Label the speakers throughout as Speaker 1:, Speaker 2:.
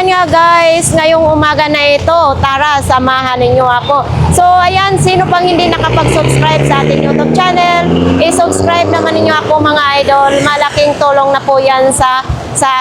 Speaker 1: ayan nga guys, ngayong umaga na ito, tara, samahan ninyo ako. So ayan, sino pang hindi nakapag-subscribe sa ating YouTube channel, i-subscribe naman ninyo ako mga idol. Malaking tulong na po yan sa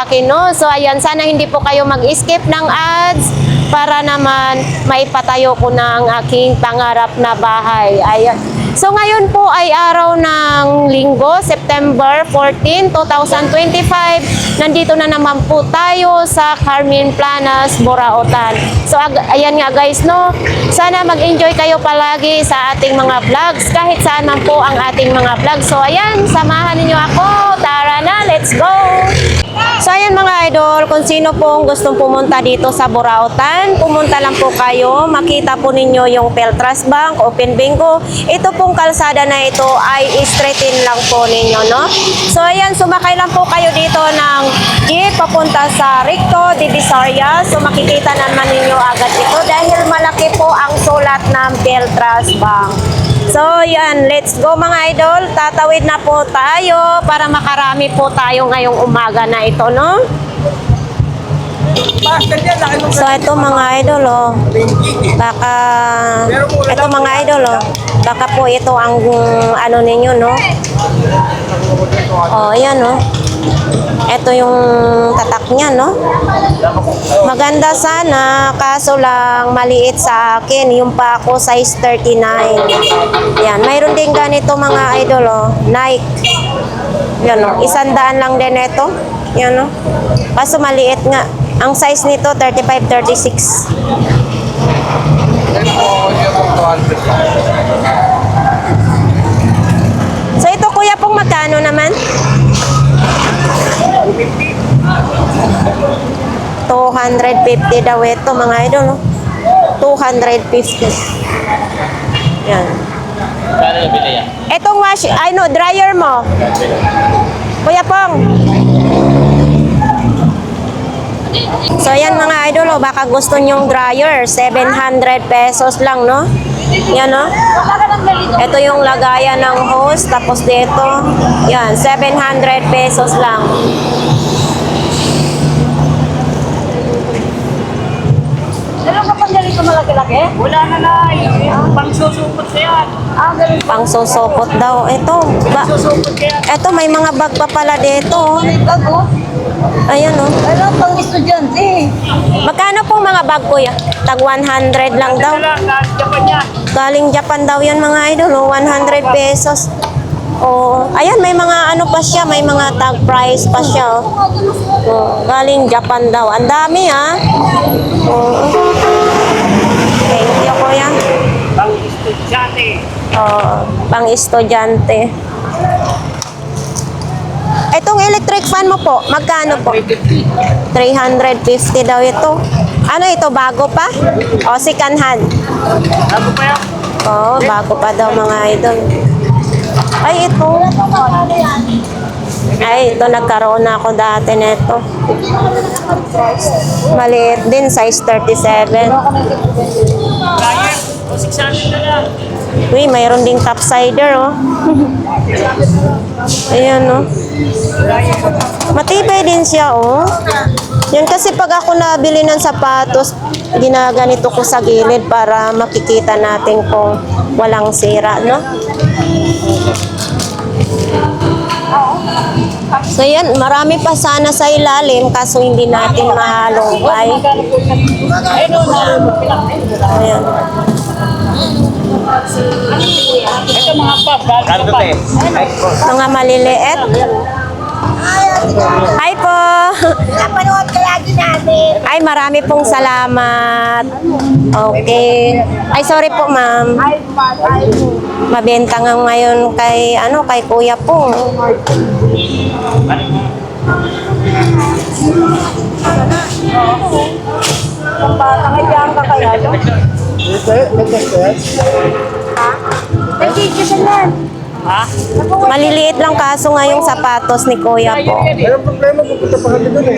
Speaker 1: akin, no? So ayan, sana hindi po kayo mag-skip ng ads para naman maipatayo ko na ang aking pangarap na bahay. Ayan. So ngayon po ay araw ng Linggo, September 14, 2025. Nandito na naman po tayo sa Carmen Planas, Burautan. So ayan nga guys, no. Sana mag-enjoy kayo palagi sa ating mga vlogs, kahit saan man po ang ating mga vlogs. So ayan, samahan niyo ako. Tara na, let's go. So ayan mga idol, kung sino pong gustong pumunta dito sa Burautan, pumunta lang po kayo. Makita po ninyo yung Peltras Bank, Open Bingo. Ito pong kalsada na ito ay straightin lang po ninyo, no? So ayan, sumakay lang po kayo dito ng jeep papunta sa Recto, Divisoria. So makikita naman ninyo agad ito dahil malaki po ang sulat ng Peltras Bank. So yan, let's go mga idol. Tatawid na po tayo para makarami po tayo ngayong umaga na ito, no? So ito mga idol, oh. Baka ito mga idol, oh. Baka po ito ang ano ninyo, no? Oh, yan, oh. Ito yung tatak niya, no? Maganda sana, kaso lang maliit sa akin. Yung pa ako size 39. Yan, mayroon din ganito mga idol, oh. Nike. Yan, oh. 100 lang din ito. Yan, oh. Kaso maliit nga. Ang size nito 35-36. So ito kuya pong magkano naman? 250 daw ito mga idol, no? 250. Yan.
Speaker 2: Kano yung bili yan?
Speaker 1: Itong dryer mo. Kuya Pong. So yan mga idol, oh, baka gusto nyong dryer, 700 pesos lang, no? Yan, no? Ito yung lagayan ng hose, tapos dito, yan, 700 pesos lang.
Speaker 3: Meron ka pang ganito malaki-laki? Wala na na. Pang susupot na yan. Ganun.
Speaker 1: Pang susupot daw. Ito, may mga bag pa pala dito.
Speaker 3: Bag, oh.
Speaker 1: Ayan, oh.
Speaker 3: Ano, pang estudyante.
Speaker 1: Magkano pong mga bag, kuya? Tag 100 lang daw.
Speaker 3: Japan yan.
Speaker 1: Galing Japan daw yan mga idol, oh. 100 pesos. Oh, ayan, may mga ano pa siya, may mga tag price pa siya, oh. Oh, galing Japan daw. Ang dami, ah. Oh. Thank you, kuya.
Speaker 3: Pang estudyante.
Speaker 1: Oh, pang estudyante. Itong electric fan mo po, magkano po? 350 daw ito. Ano ito, bago pa? O, second hand?
Speaker 3: Bago pa yan?
Speaker 1: Oh, bago pa daw mga idol. Ay, ito. Ay, ito nagkaroon na ako dati nito. Maliit din, size 37.
Speaker 3: Kaya, o 600 na lang.
Speaker 1: Uy, mayroon ding topsider, oh. Ayan, oh. Matibay din siya, oh. Yan kasi pag ako nabili ng sapatos, ginaganito ko sa gilid para makikita natin kung walang sira, no? So yan, marami pa sana sa ilalim kaso hindi natin mahalongkay. Ayan.
Speaker 3: Ito mga pop.
Speaker 2: Kano to, te?
Speaker 1: Mga maliliit. Hi po!
Speaker 3: Napanood ka lagi namin.
Speaker 1: Ay, marami pong salamat. Okay. Ay, sorry po, ma'am. Mabenta nga ngayon kay, kay kuya po.
Speaker 3: Ang bata nga diyan ka kaya, no? Nagkikisa na. Ha?
Speaker 1: Maliliit lang kaso nga yung sapatos ni kuya po.
Speaker 4: Walang problema, pupunta pa kami doon eh.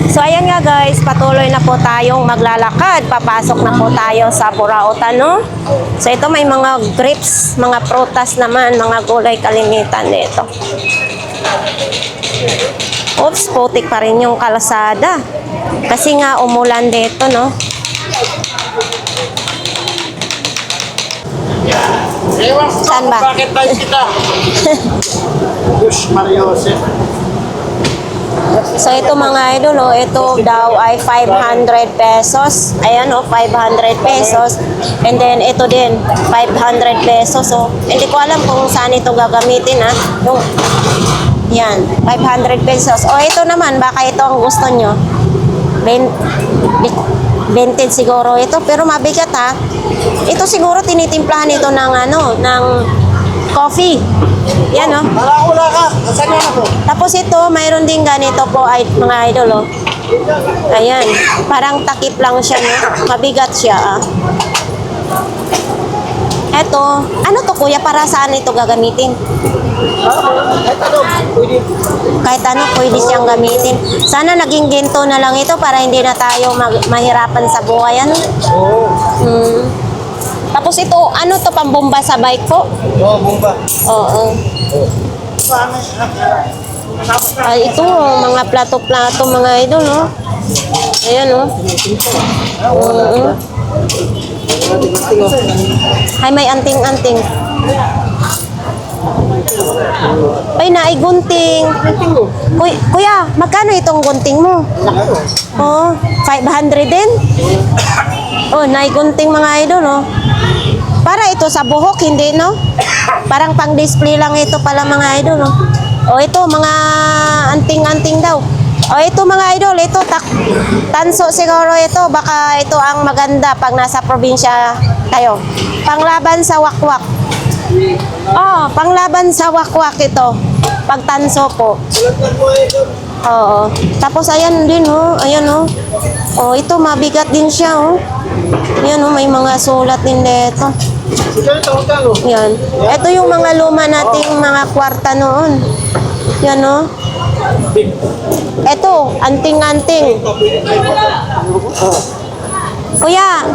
Speaker 1: So ayan nga guys, patuloy na po tayong maglalakad. Papasok na po tayo sa Burautan, no? So ito may mga grapes, mga prutas naman, mga gulay kalimitan nito. Oops, putik pa rin yung kalsada. Kasi nga umulan dito, no?
Speaker 2: Ewan ko
Speaker 1: Saan ba?
Speaker 2: kung bakit tayo kita. Diyos Mario Jose.
Speaker 1: So ito mga idol, oh, ito daw ay 500 pesos. Ayan, oh, 500 pesos. And then ito din, 500 pesos. So, hindi ko alam kung saan ito gagamitin, ha. Yung, yan, 500 pesos. O ito naman, baka ito ang gusto nyo. Vintage siguro ito, pero mabigat, ha. Ito siguro tinitimplahan ito ng ano, ng coffee. Yan, oh.
Speaker 4: Wala ka. Saan yan ako?
Speaker 1: Tapos ito, mayroon din ganito po ay mga idol, oh. Ayan, parang takip lang siya, no? Mabigat siya, ah. Eto, ano to kuya, para saan ito gagamitin?
Speaker 4: Kahit ano, pwede.
Speaker 1: Kahit ano, pwede siyang gamitin. Sana naging ginto na lang ito para hindi na tayo mahirapan sa buhay, ano?
Speaker 4: Oo.
Speaker 1: Hmm. Tapos ito, ano to, pambomba sa bike po?
Speaker 4: Oo, bomba.
Speaker 1: Oo. Ay, ito, mga plato-plato, mga idol, no? Ayan, no? Oo. Ay, may anting-anting. Ay, naigunting. Kuya, magkano itong gunting mo? Oh, 500 din? Oh, naigunting mga idol, no? Para ito sa buhok, hindi, no? Parang pang-display lang ito pala mga idol, no? O ito, mga anting-anting daw. O ito mga idol, ito, tanso siguro ito. Baka ito ang maganda pag nasa probinsya tayo. Panglaban sa wakwak. Oh, panglaban sa wakwak ito. Pag tanso po. Oo. Tapos ayan din, oh. Ayan, oh. Oh, ito, mabigat din siya, oh. Ayan, oh, may mga sulat din dito. Yan. Ito yung mga luma nating mga kwarta noon. Yan, oh. Ito, anting-anting. Kuya,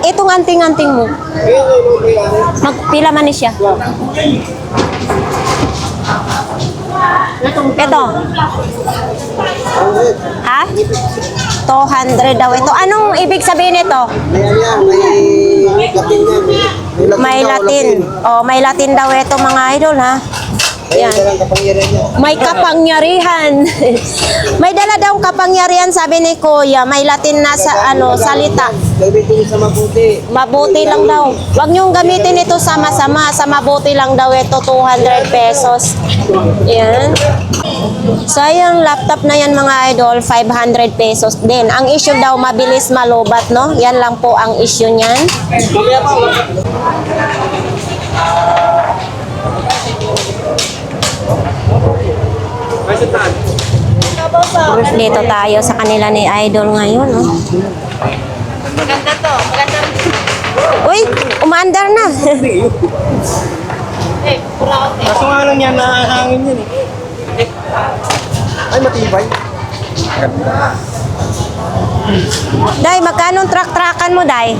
Speaker 1: itong anting-anting mo. Magpila man ni siya. Ito. Ha? 200 daw ito. Anong ibig sabihin ito?
Speaker 4: May Latin yan.
Speaker 1: May Latin. Oh, may Latin daw ito mga idol, ha? Yan.
Speaker 4: Yan. Kapangyarihan niya.
Speaker 1: May kapangyarihan. May dala daw kapangyarihan, sabi ni Kuya. May Latin na sa ano, salita.
Speaker 4: Gamitin niyo sa mabuti.
Speaker 1: Mabuti lang daw. Huwag niyong gamitin ito sama-sama. Sa mabuti lang daw ito, 200 pesos. Yan. So, yung laptop na yan mga idol, 500 pesos din. Ang issue daw, mabilis malubat, no? Yan lang po ang issue niyan. Dito tayo sa kanila ni Idol ngayon, no?
Speaker 3: Maganda to. Maganda rin.
Speaker 1: Uy, umaandar na.
Speaker 3: Eh, pura ako.
Speaker 4: Kaso nga lang yan, nakahangin yan eh. Ay, matibay.
Speaker 1: Day, magkano truck-truckan mo, Day?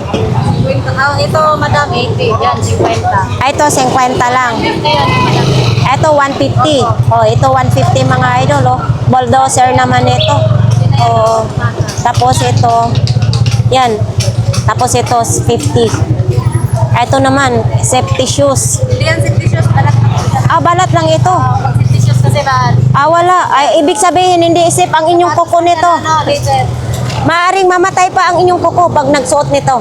Speaker 3: Ito, madam, 80. Yan, 50.
Speaker 1: Ay, ito, 50 lang.
Speaker 3: 50 yan, madam.
Speaker 1: Ito, 150. Oh, ito, 150 mga idol, oh. Bulldozer naman ito. Oh. Tapos ito, yan. Tapos ito, 50. Ito naman, safety shoes.
Speaker 3: Hindi yan, 50 shoes. Balat lang po siya.
Speaker 1: Ah, balat lang ito.
Speaker 3: Pag 50 shoes kasi ba?
Speaker 1: Ah, wala. Ay, ibig sabihin, hindi isip ang inyong kuko nito.
Speaker 3: Ano, later.
Speaker 1: Maaring mamatay pa ang inyong kuko pag nagsuot nito.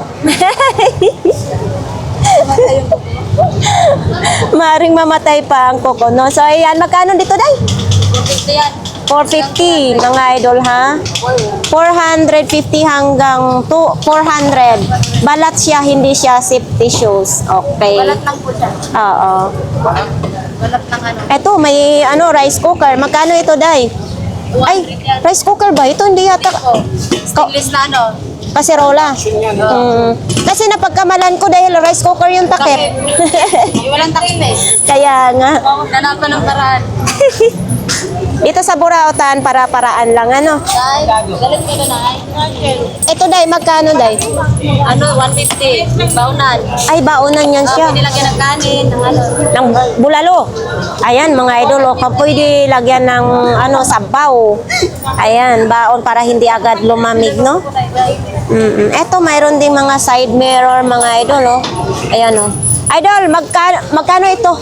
Speaker 1: Maaring mamatay pa ang kuko, no? So, ayan. Magkano dito, Day?
Speaker 3: 50 yan.
Speaker 1: 450, mga idol, ha? 450 hanggang 400. Balat siya, hindi siya safety shoes. Okay.
Speaker 3: Balat lang po siya.
Speaker 1: Oo.
Speaker 3: Balat lang ano.
Speaker 1: Eto, may ano, rice cooker. Magkano ito, Day? Ay, rice cooker ba? Ito hindi yata.
Speaker 3: Stainless na ano.
Speaker 1: Kaserola. Kasi napagkamalan ko dahil rice cooker yung takip.
Speaker 3: Walang takip eh.
Speaker 1: Kaya nga.
Speaker 3: Nanapan ng paraan.
Speaker 1: Dito sa Burautan, para-paraan lang, ano?
Speaker 3: Ay, galit ka na ay.
Speaker 1: Ito, day, magkano, day?
Speaker 3: Ano, 150. Baunan.
Speaker 1: Ay, baonan yan siya.
Speaker 3: Nilagyan ng kanin, ng ano.
Speaker 1: Ng bulalo. Ayan, mga idol, pwede lagyan ng, ano, sabaw. Ayan, baon para hindi agad lumamig, no? Eto, mayroon din mga side mirror, mga idol, oh. Ayan, oh. Idol, magkano ito?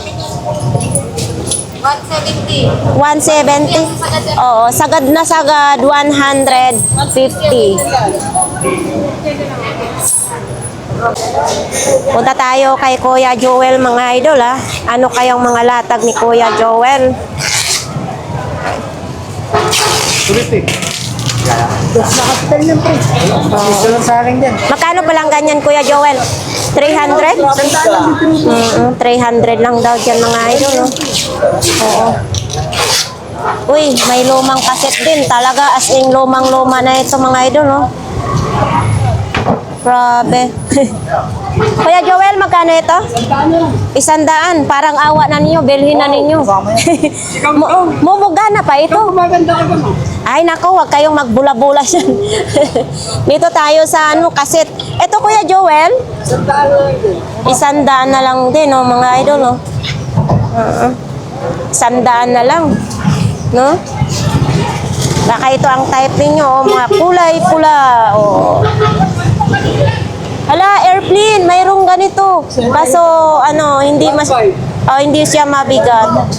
Speaker 3: 170.
Speaker 1: 170? Oo, sagad na sagad, 150. Punta tayo kay Kuya Joel, mga idol, ha? Ano kayang mga latag ni Kuya Joel?
Speaker 2: Sulit eh. Nakapal lang po. Gusto lang sa akin din.
Speaker 1: Magkano pa lang ganyan, Kuya Joel? 300? 300 lang daw dyan, mga idol, no? Oo. Uy, may lumang kaset din. Talaga, as in lumang-luma na ito, mga idol, no? Grabe. Kuya Joel, magkano ito? 100. Parang awa na ninyo, bilhin na ninyo. Mumuga na pa ito. Ay nako, wag kayong magbula-bula yan. Dito tayo sa ano, kaset. Ito, Kuya Joel, 100 na lang din, oh, mga idol, oh. 100 na lang, no? Baka ito ang type ninyo, oh, mga kulay pula, oh. Hala, airplane, mayroong ganito. Kaso, ano, hindi siya mabigat.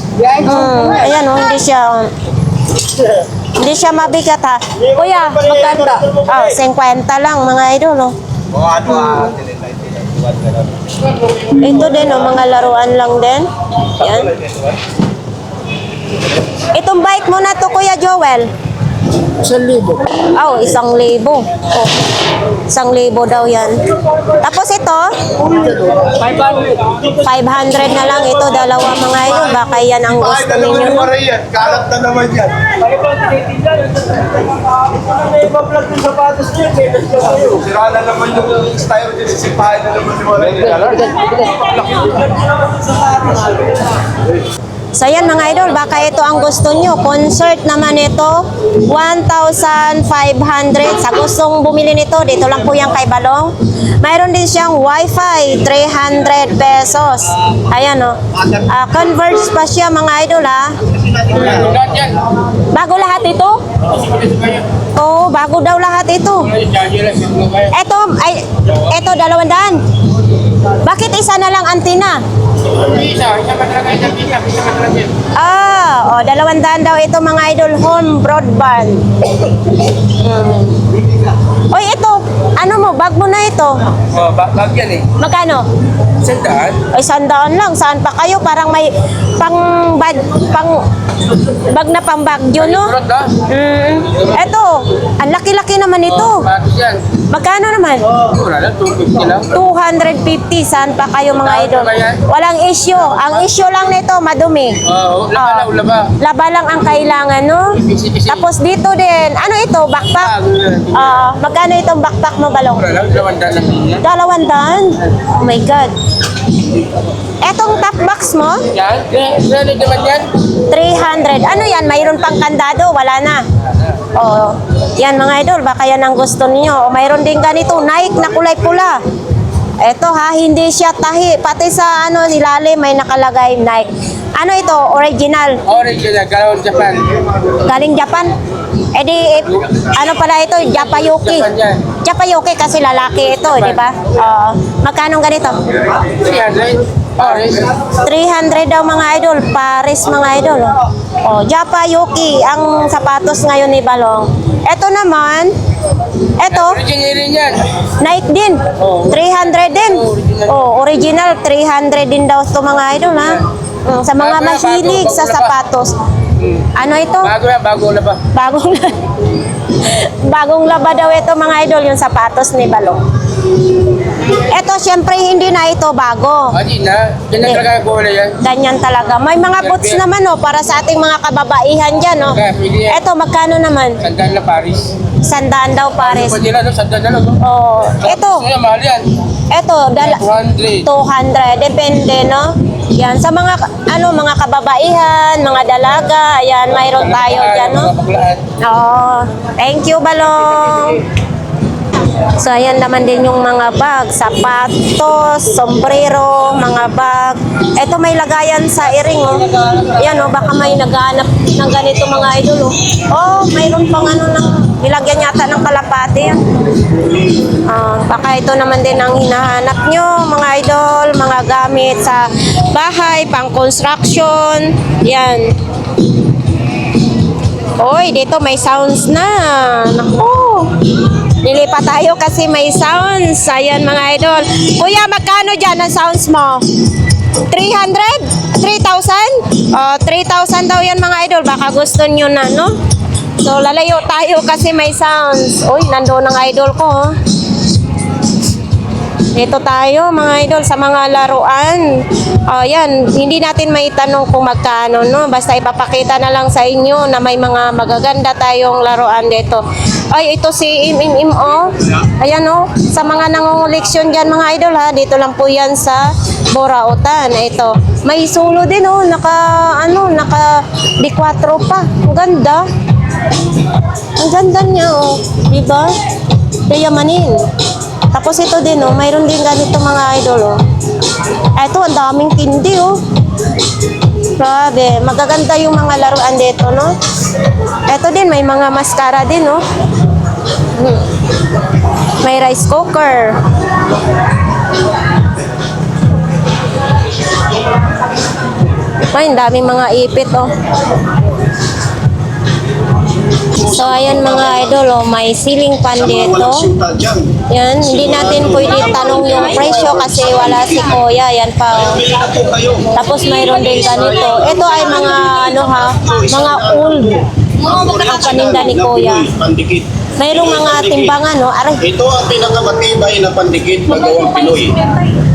Speaker 1: Ayan, oh, hindi siya mabigat, ha. Kuya, magkano? 50 lang, mga idol, oh. Ito din, oh, mga laruan lang din. Yan. Itong bike mo na to, Kuya Joel.
Speaker 2: 1,000.
Speaker 1: Oh, 1,000. Oh, 1,000 daw yan. Tapos ito, 500 na lang. Ito, dalawa, mga idol. Baka yan ang gusto ninyo, no?
Speaker 4: Kalat na naman yan. Sira na naman yung style din. Sisipahin na naman si Maria.
Speaker 1: So yan, mga idol, baka ito ang gusto nyo. Concert naman ito, 1,500. Sa gustong bumili nito, dito lang po yan kay Balong. Mayroon din siyang wifi, 300 pesos. Ayan, o. Converge pa siya, mga idol, ha. Bago lahat ito? Oo, bago daw lahat ito. Ito, 200. Bakit isa na lang antina? Ah, 200 daw ito, mga idol, home broadband. Oy, ito, ano mo, bag mo na ito.
Speaker 4: Bag yan eh.
Speaker 1: Magkano?
Speaker 4: 100.
Speaker 1: Ay, 100 lang. Saan pa kayo? Parang may bag na pang bagyo, no? Eto, ang laki-laki naman ito. Magkano naman?
Speaker 4: 250 lang.
Speaker 1: 250. Saan pa kayo, mga idol? Walang issue. Ang issue lang nito, madumi. Laba lang ang kailangan, no? Tapos dito din, ano ito, backpack? Magkano itong backpack mo, Balong? 200. Oh my God. Etong top box mo?
Speaker 4: Yan? Ready naman yan?
Speaker 1: 300. Ano yan? Mayroon pang kandado? Wala na. Oh, yan, mga idol, baka yan ang gusto niyo. Mayroon din ganito, Nike na kulay pula. Eto, ha, hindi siya tahi. Pati sa ano, ilalim may nakalagay Nike. Ano ito? Original.
Speaker 4: Original, galing Japan.
Speaker 1: Galing Japan? Eh di, ano pala ito? Japayuki.
Speaker 4: Japan yan.
Speaker 1: Japayuki kasi lalaki ito, di ba? Magkano ganito?
Speaker 4: 300. Paris.
Speaker 1: 300 daw, mga idol. Paris, mga idol. Japayuki ang sapatos ngayon ni Balong. Ito naman, ito,
Speaker 4: Original rin yan.
Speaker 1: Nike din. 300 din. Original, 300 din daw ito, mga idol, ha? Sa mga mahilig sa sapatos. Ano ito?
Speaker 4: Bago yan, bago na ba?
Speaker 1: Bagong laba daw ito, mga idol, yung sapatos ni Balong. Ito, syempre, hindi na ito bago.
Speaker 4: Hindi na. Yan na talaga ang kulay yan.
Speaker 1: Ganyan talaga. May mga boots naman, para sa ating mga kababaihan dyan,
Speaker 4: Okay, pwede yan.
Speaker 1: Ito, magkano naman?
Speaker 4: Sandal na Paris.
Speaker 1: 100 daw pares.
Speaker 4: Pwede na, no? Sanda na lang, no?
Speaker 1: Oh, ito.
Speaker 4: Kaya mahal yan.
Speaker 1: Ito,
Speaker 4: 200.
Speaker 1: 200. Depende, no? Yan. Sa mga, mga kababaihan, mga dalaga, ayan, mayroon tayo dyan, no?
Speaker 4: Mga baklaan.
Speaker 1: Oo. Thank you, Balong. So, ayan naman din yung mga bag, sapatos, sombrero, mga bag. Ito may lagayan sa iring, oh. Ayan, oh, baka may naghahanap ng ganito mga idol, oh. Oh, mayroon pang nilagyan yata ng kalapate, yan. Baka ito naman din ang hinahanap nyo, mga idol, mga gamit sa bahay, pang construction. Yan. Oy, dito may sounds na. Naku. Nilipat tayo kasi may sounds. Ayan mga idol. Kuya, magkano dyan ang sounds mo? 300? 3,000? 3,000 daw yan mga idol. Baka gusto nyo na, no? So, lalayo tayo kasi may sounds. Uy, nandoon ang idol ko, oh. Dito tayo mga idol sa mga laruan. Yan, hindi natin maitanong kung magkano, no? Basta ipapakita na lang sa inyo na may mga magaganda tayong laruan dito. Ay, ito si MMO. Ayan, oh. Sa mga nangunguleksyon dyan mga idol, ha. Dito lang po yan sa Borautan. Ito. May sulo din, oh. Naka D4 pa. Ang ganda. Ang ganda niya, oh. Diba? Yayamanin. Tapos ito din, oh, mayroon din ganito mga idol, oh. Ito, ang daming tindi, oh. Grabe, magaganda yung mga laruan dito, no? Ito din, may mga mascara din, oh. May rice cooker. Ay, ang daming mga ipit, oh. So, ayan mga idol, oh, may ceiling fan dito. Yan, hindi natin pwede tanong yung presyo kasi wala si Kuya. Yan pa, oh. Tapos mayroon din ganito. Ito ay mga, mga old. Ang paninda ni Kuya. Mayroong mga timbangan, no? Aray.
Speaker 5: Ito ang pinakamatibay na pandikit na gawang Pinoy.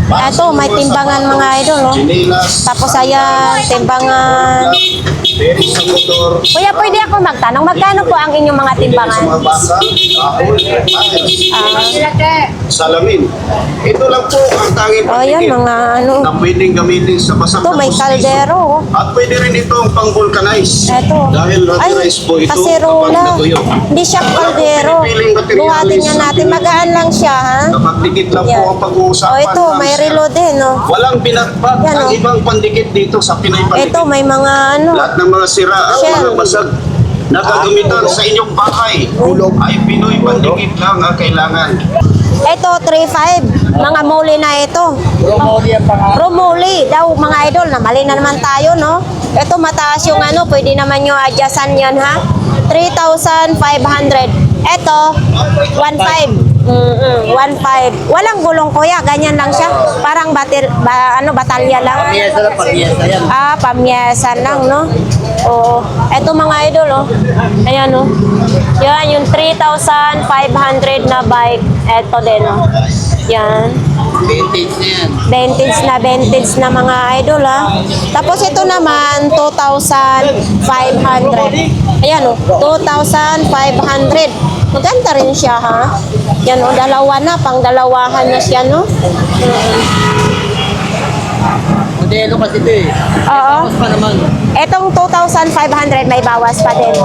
Speaker 1: Ito, may timbangan mga idol, no?
Speaker 5: Sinilas,
Speaker 1: Tapos ayan, timbangan.
Speaker 5: beris sa motor,
Speaker 1: Kuya, pwede ako magtanong, magkano po ang inyong mga
Speaker 5: sa
Speaker 1: timbangan?
Speaker 5: mga baka, kahon, salamin. Ito lang po ang tanging
Speaker 1: Oh, yan,
Speaker 5: pandikit
Speaker 1: mga
Speaker 5: na pwedeng gamitin sa basang
Speaker 1: Ito, may kaldero, oh.
Speaker 5: At pwede rin itong pang-vulcanize.
Speaker 1: Ito.
Speaker 5: Dahil rubberized po ito kapag
Speaker 1: kasirola.
Speaker 5: natuyo.
Speaker 1: Hindi siya kaldero. Buhatin niya natin. Magaan lang siya, ha?
Speaker 5: Kapag dikit lang
Speaker 1: Yan.
Speaker 5: po ang pag-uusapan.
Speaker 1: Oh, ito, may
Speaker 5: ma'am,
Speaker 1: relo din, oh.
Speaker 5: walang binatbat
Speaker 1: Yan,
Speaker 5: ang
Speaker 1: oh.
Speaker 5: ibang pandikit dito sa Pinoy pandikit.
Speaker 1: Ito, may mga
Speaker 5: Lahat ng mga sira ang
Speaker 1: Shell.
Speaker 5: mga basag na gagamitan sa inyong bahay ay Pinoy pandikit lang ang kailangan.
Speaker 1: Ito, 3.5. Mga muli na ito. Rumuli daw, mga idol. Namali na naman tayo, no? Ito, mataas yung pwede naman yung adjustan yan, ha? 3,500. Ito, 1.5. 1.5. Walang gulong, kuya. Ganyan lang siya. Parang batalya lang.
Speaker 2: Pamiyesa lang, pamiyesa yan.
Speaker 1: Pamyesa lang, no? Oo. Ito mga idol, oh. Ayan, oh. Yan, yung 3,500 na bike. Ito din, oh. Yan.
Speaker 2: Vintage na yan.
Speaker 1: Vintage na mga idol, ha. Tapos ito naman, 2,500. Ayan, oh. 2,500. Maganda rin siya, ha. Yan, oh. Dalawa na. Pang-dalawahan na siya, no?
Speaker 2: Modelo kasi ito eh.
Speaker 1: Oo.
Speaker 2: Tapos pa naman.
Speaker 1: Etong 2,500 may bawas pa din.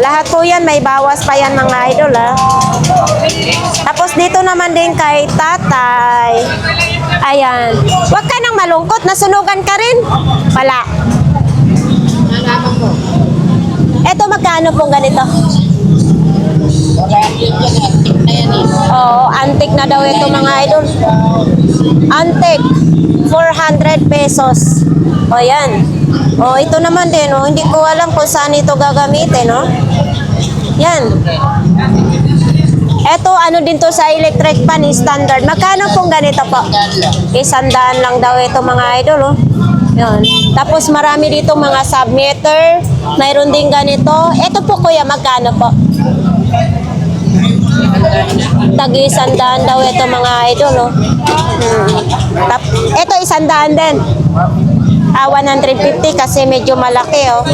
Speaker 1: Lahat po yan may bawas pa yan mga idol, ha. Tapos dito naman din kay tatay. Ayan. Huwag ka nang malungkot. Nasunugan ka rin. Wala. Eto magkano pong ganito? Oo, antique na daw ito mga idol. Antique. 400 pesos. O yan. O ito naman din. O, hindi ko alam kung saan ito gagamitin. No? Yan. Ito ano din to sa electric pan standard. Magkano pong ganito po? 100 lang daw ito mga idol. Oh. Yan. Tapos marami dito mga submeter. Mayroon din ganito. Ito po kuya, magkano po? Tagi 100 daw ito mga idol, oh. Ito 100 din. 150 kasi medyo malaki, oh.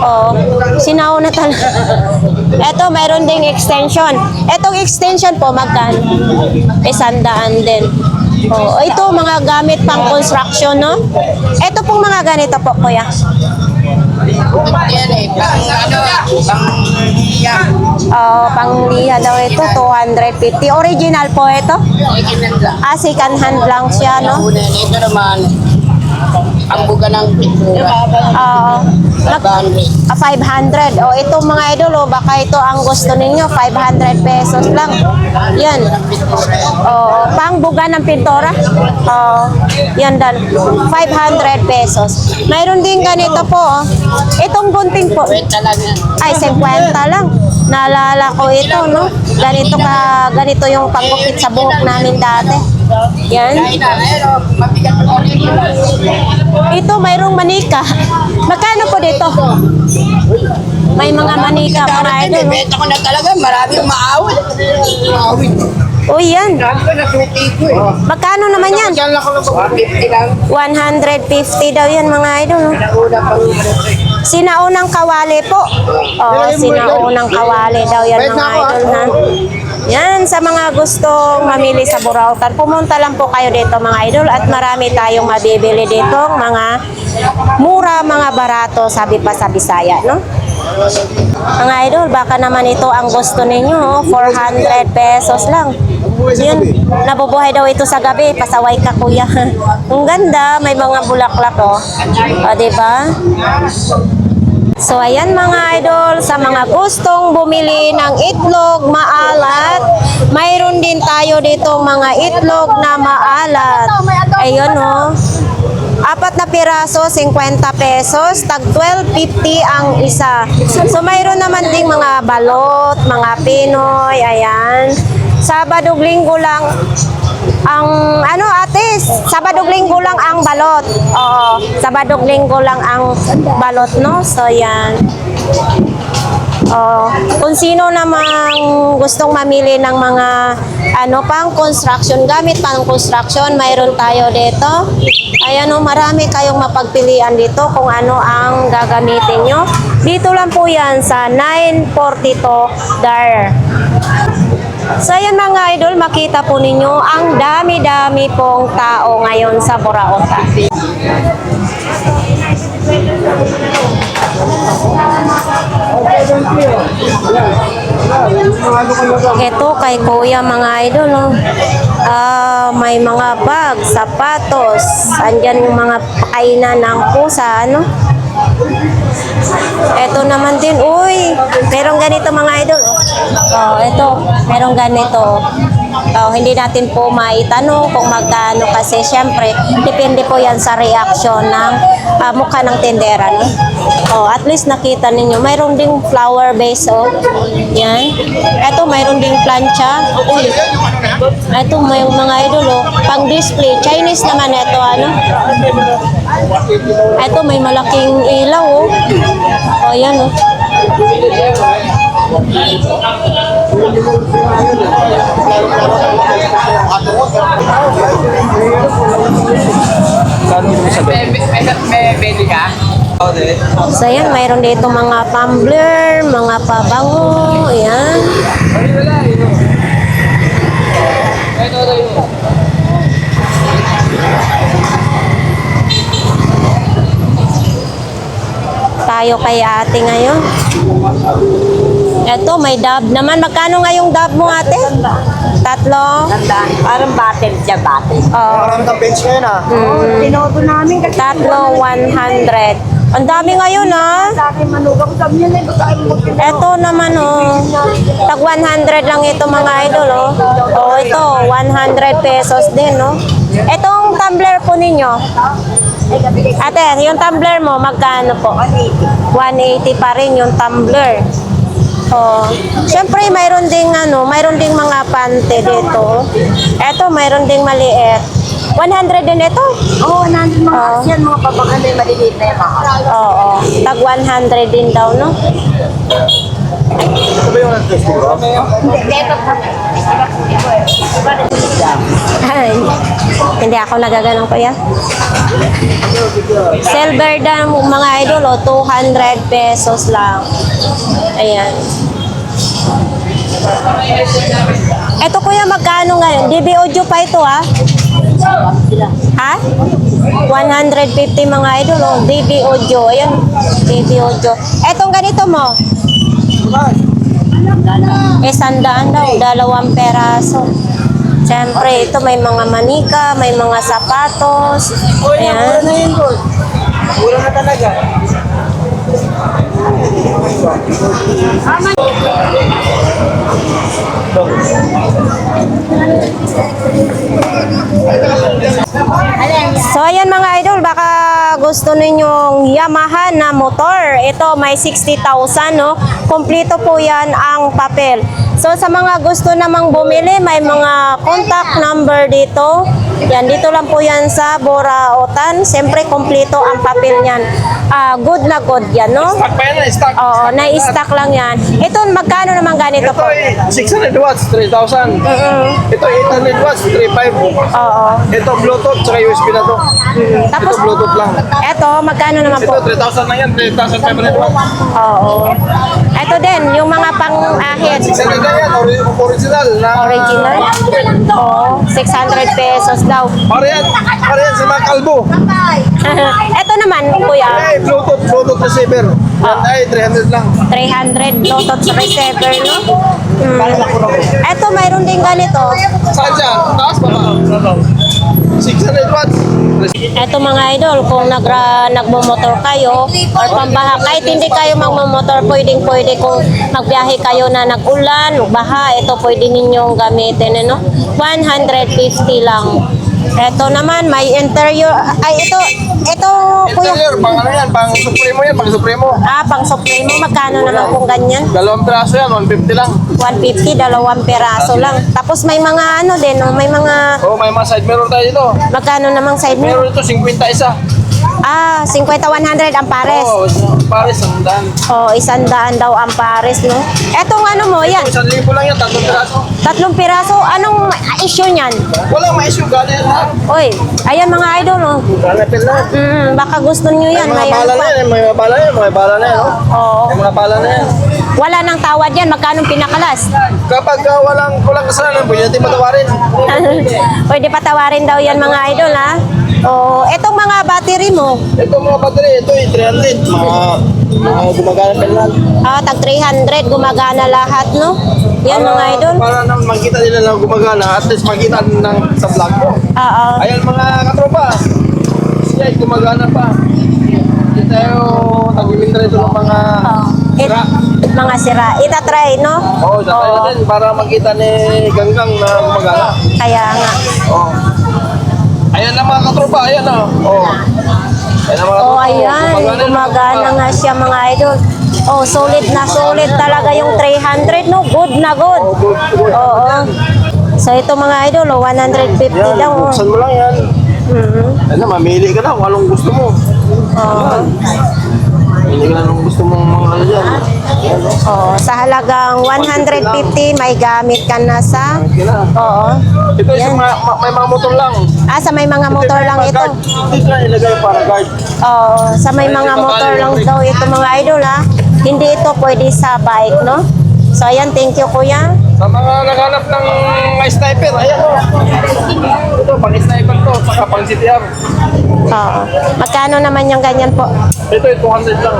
Speaker 1: Oh, sinauna talaga. Ito, mayroon ding extension. Etong extension po, magkano? 100 din. Oh, ito mga gamit pang construction, no? Ito pong mga ganito po, kuya.
Speaker 3: Yan eh, pang-iyak.
Speaker 1: Oh, pangliha daw ito, 250. Original po ito?
Speaker 3: Original lang.
Speaker 1: Second hand lang siya, no?
Speaker 3: Una, ito naman, ang buga ng pintura.
Speaker 1: Oo.
Speaker 3: 500.
Speaker 1: 500. O, itong mga idol, oh, baka ito ang gusto ninyo, 500 pesos lang. Yan. O, pangbuga ng pintura. O, yan dan. 500 pesos. Mayroon din ganito po, oh. Itong gunting po.
Speaker 3: Kwenta lang yan.
Speaker 1: Ay, 50 lang. Naalala ko ito, no? Ganito yung panggupit sa buhok namin dati. Yan.
Speaker 3: Mabigat na ulit.
Speaker 1: Ito, mayroong manika. Magkano po dito? May mga manika, mga idol. No?
Speaker 3: Benta ko na talaga, marami yung maawit. Maawit.
Speaker 1: Uy, yan.
Speaker 3: Sabi ko, nasuti ko eh.
Speaker 1: Magkano naman yan?
Speaker 3: Diyan lang ako ng 50 lang.
Speaker 1: 150 daw yan, mga idol. No?
Speaker 3: Nauna pang
Speaker 1: Sinaunang kawali po. Oo, sinaunang kawali daw yan, mga idol, ha? Yan, sa mga gustong mamili sa Burautan, pumunta lang po kayo dito, mga idol, at marami tayong mabibili dito, mga mura, mga barato, sabi pa sa Bisaya, no? Mga idol, baka naman ito ang gusto ninyo, 400 pesos lang. Yun, nabubuhay daw ito sa gabi, pasaway ka, kuya. Ang ganda, may mga bulaklak, oh. O, diba? So, ayan mga idol, sa mga gustong bumili ng itlog maalat, mayroon din tayo dito mga itlog na maalat. Ayun, oh. 4 na piraso, 50 pesos, tag 12.50 ang isa. So, mayroon naman ding mga balot, mga Pinoy, ayan. Sabado, Linggo lang ang ano ate, Sabado, Linggo lang ang balot. Oo, Sabado, Linggo lang ang balot, no? So yan. Kung sino namang gustong mamili ng mga ano pang construction, gamit pang construction, mayroon tayo dito. Ayan o, marami kayong mapagpilian dito kung ano ang gagamitin nyo. Dito lang po yan sa 942 Dar. So ayan mga idol, makita po ninyo ang dami-dami pong tao ngayon sa Burautan. Ito kay Kuya mga idol, no? May mga bag, sapatos, andyan yung mga pakainan ng pusa, ano? Ito naman din, uy, merong ganito mga idol. Ito, merong ganito. Hindi natin po maitanong kung magkano kasi syempre, depende po yan sa reaction ng mukha ng tindera. No? At least nakita ninyo, mayroong ding flower base. Yan. Ito, mayroong ding plancha. Uy, ito, may mga idol. Pang display. Chinese naman ito. Ano? Ito, may malaking ilaw. Yan.
Speaker 3: May beli ka?
Speaker 1: So yan, mayroon dito mga tumbler, mga pabango, ayan. Tayo kay ate ngayon. Ito, may dab naman. Magkano nga yung dab mo, ate? 3?
Speaker 3: Tandaan, parang battle siya, battle.
Speaker 2: Marami kang bench ngayon ah.
Speaker 3: Tinoto namin kasi
Speaker 1: 3, 100. Ang dami ngayon, ha?
Speaker 3: sa akin manugang sabi niya na ito tayo magpinto.
Speaker 1: Ito naman, oh. Tag 100 lang ito, mga idol, oh. Ito, 100 pesos din, no? Itong tumbler po ninyo. Ate, yung tumbler mo, magkano po? 180 pa rin yung tumbler. Siyempre, mayroon ding mga pante dito. Ito, mayroon ding maliit. 100 din ito?
Speaker 3: Oo, nandun mga yan, mga pabangan na yung maliliit na yung mga.
Speaker 1: Oo. Tag 100 din daw, no?
Speaker 2: Ito ba yung nag-festival?
Speaker 3: Hindi, ito po.
Speaker 1: Ay. Hindi ako nagaganong kuya. Silver daw mga idol, 200 pesos lang. Ayan. Ito kuya, magkano ngayon? DB Audio pa ito ha? Ha? 150 mga idol, oh. DB Audio. Ayan, DB Audio. Etong ganito mo? 100 daw, 2 peraso. Siyempre, ito may mga manika, may mga sapatos. Ayan.
Speaker 4: Mura na yun, boss. Mura na talaga.
Speaker 1: So ayan mga idol, baka gusto ninyong Yamaha na motor. Ito may 60,000 no. Kompleto po 'yan ang papel. So sa mga gusto namang bumili, may mga contact number dito. Yan, dito lang po yan sa Borautan. Siyempre kompleto ang papel niyan. Good na good yan, no?
Speaker 4: Stock pa yan, stock.
Speaker 1: Oo, na-stock lang yan. Ito, magkano naman ganito
Speaker 4: Ito
Speaker 1: po?
Speaker 4: ay 600 watts, 3,000. Ito 800 watts, 3,500.
Speaker 1: Oo.
Speaker 4: Ito Bluetooth, tsaka USB na to.
Speaker 1: Tapos,
Speaker 4: Ito Bluetooth lang.
Speaker 1: ito, magkano naman
Speaker 4: Ito
Speaker 1: po?
Speaker 4: 3,000 lang yan, 3,500 watts.
Speaker 1: Oo. Ito din, yung mga pang-ahit.
Speaker 4: 600 na yan, original. Na,
Speaker 1: Original? Oo, 600 pesos daw.
Speaker 4: Para yan sa mga kalbo.
Speaker 1: Ito naman, kuya,
Speaker 4: Ay, Bluetooth receiver. Yan ay 300 lang.
Speaker 1: 300 Bluetooth receiver, no? Ito, mayroon din ganito.
Speaker 4: Saan siya? Taas ba? 600 watts.
Speaker 1: Eto mga idol, kung nagmumotor kayo or pambaha, kahit hindi kayo magmumotor, pwede kung magbiyahe kayo na nag-ulan, baha, ito pwede ninyong gamitin, ano? 150 lang. Eto naman, may interior, ito kuya.
Speaker 4: Interior, pang ano yan? Pang Supremo yan, pang Supremo.
Speaker 1: Pang Supremo, magkano naman kung ganyan?
Speaker 4: 2 piraso yan, 150 lang.
Speaker 1: 150, 2 peraso lang. Tapos may mga ano din, no? May mga,
Speaker 4: Oh, may mga side mirror tayo dito.
Speaker 1: magkano namang side mirror?
Speaker 4: Meron ito 50 isa.
Speaker 1: 50-100 ang pares.
Speaker 4: Oh, pares ang daan.
Speaker 1: 100 daw ang pares, no? Etong ano mo, yan,
Speaker 4: 1,000 lang yan, 3 piraso.
Speaker 1: 3 piraso. Anong issue niyan?
Speaker 4: Walang ma-issue, galing yan lahat.
Speaker 1: Oy, ayan mga idol, no?
Speaker 4: Ganapin lahat.
Speaker 1: Baka gusto nyo yan.
Speaker 4: May mga
Speaker 1: May
Speaker 4: bala
Speaker 1: ano
Speaker 4: na
Speaker 1: pa.
Speaker 4: yan, may mga bala yan, mga bala na yan. Oh.
Speaker 1: Oo.
Speaker 4: May mga bala na yan.
Speaker 1: Wala nang tawad yan. Magkano pinakalas?
Speaker 4: Kapag walang kasalanan, pwede natin matawarin.
Speaker 1: Pwede patawarin daw yan mga idol, ha? Oo. Etong mga battery mo,
Speaker 4: Ito mga battery, ito ay 300. Mga gumagana pa lahat.
Speaker 1: tag 300, gumagana lahat, no? Yan mga idol.
Speaker 4: Para nang makita nila na gumagana, at least makita ng sa vlog ko.
Speaker 1: Oo.
Speaker 4: Ayan mga katropa. Siya ay gumagana pa. Hindi tayo nag-iwintra ito ng mga sira.
Speaker 1: Mga sira. Itatry, no?
Speaker 4: Oo, tatay natin para makita ni Ganggang na gumagana.
Speaker 1: Kaya nga.
Speaker 4: Oo. Ayan na mga katropa, ayan na. Oo. Ayan na mga
Speaker 1: Oh,
Speaker 4: katropa.
Speaker 1: ayan. Gumagana nga siya mga idol. Oh, solid na solid talaga yung 300, no? Good na good. Oo. So, ito mga idol, 150
Speaker 4: Yan,
Speaker 1: daw. Oh.
Speaker 4: buksan mo lang yan. Ayan na, mamili ka na kung anong gusto mo.
Speaker 1: Oo.
Speaker 4: Mamili ka na anong gusto mong mga ano dyan.
Speaker 1: Oo. Sa halagang 150, may gamit ka na sa...
Speaker 4: Okay na.
Speaker 1: Oo.
Speaker 4: Ito
Speaker 1: Yan.
Speaker 4: yung may mga motor lang.
Speaker 1: Sa may mga motor lang ito.
Speaker 4: Dito na ilagay para guard.
Speaker 1: Oo. Sa may mga motor lang daw ito mga idol, ha? Hindi ito pwede sa bike, no? So, ayan. Thank you, kuya.
Speaker 4: Sa mga naghanap ng sniper, ayan o. Ito, pang sniper to, saka pang CTR.
Speaker 1: Oo. Magkano naman yung ganyan po?
Speaker 4: Ito ay 200 lang.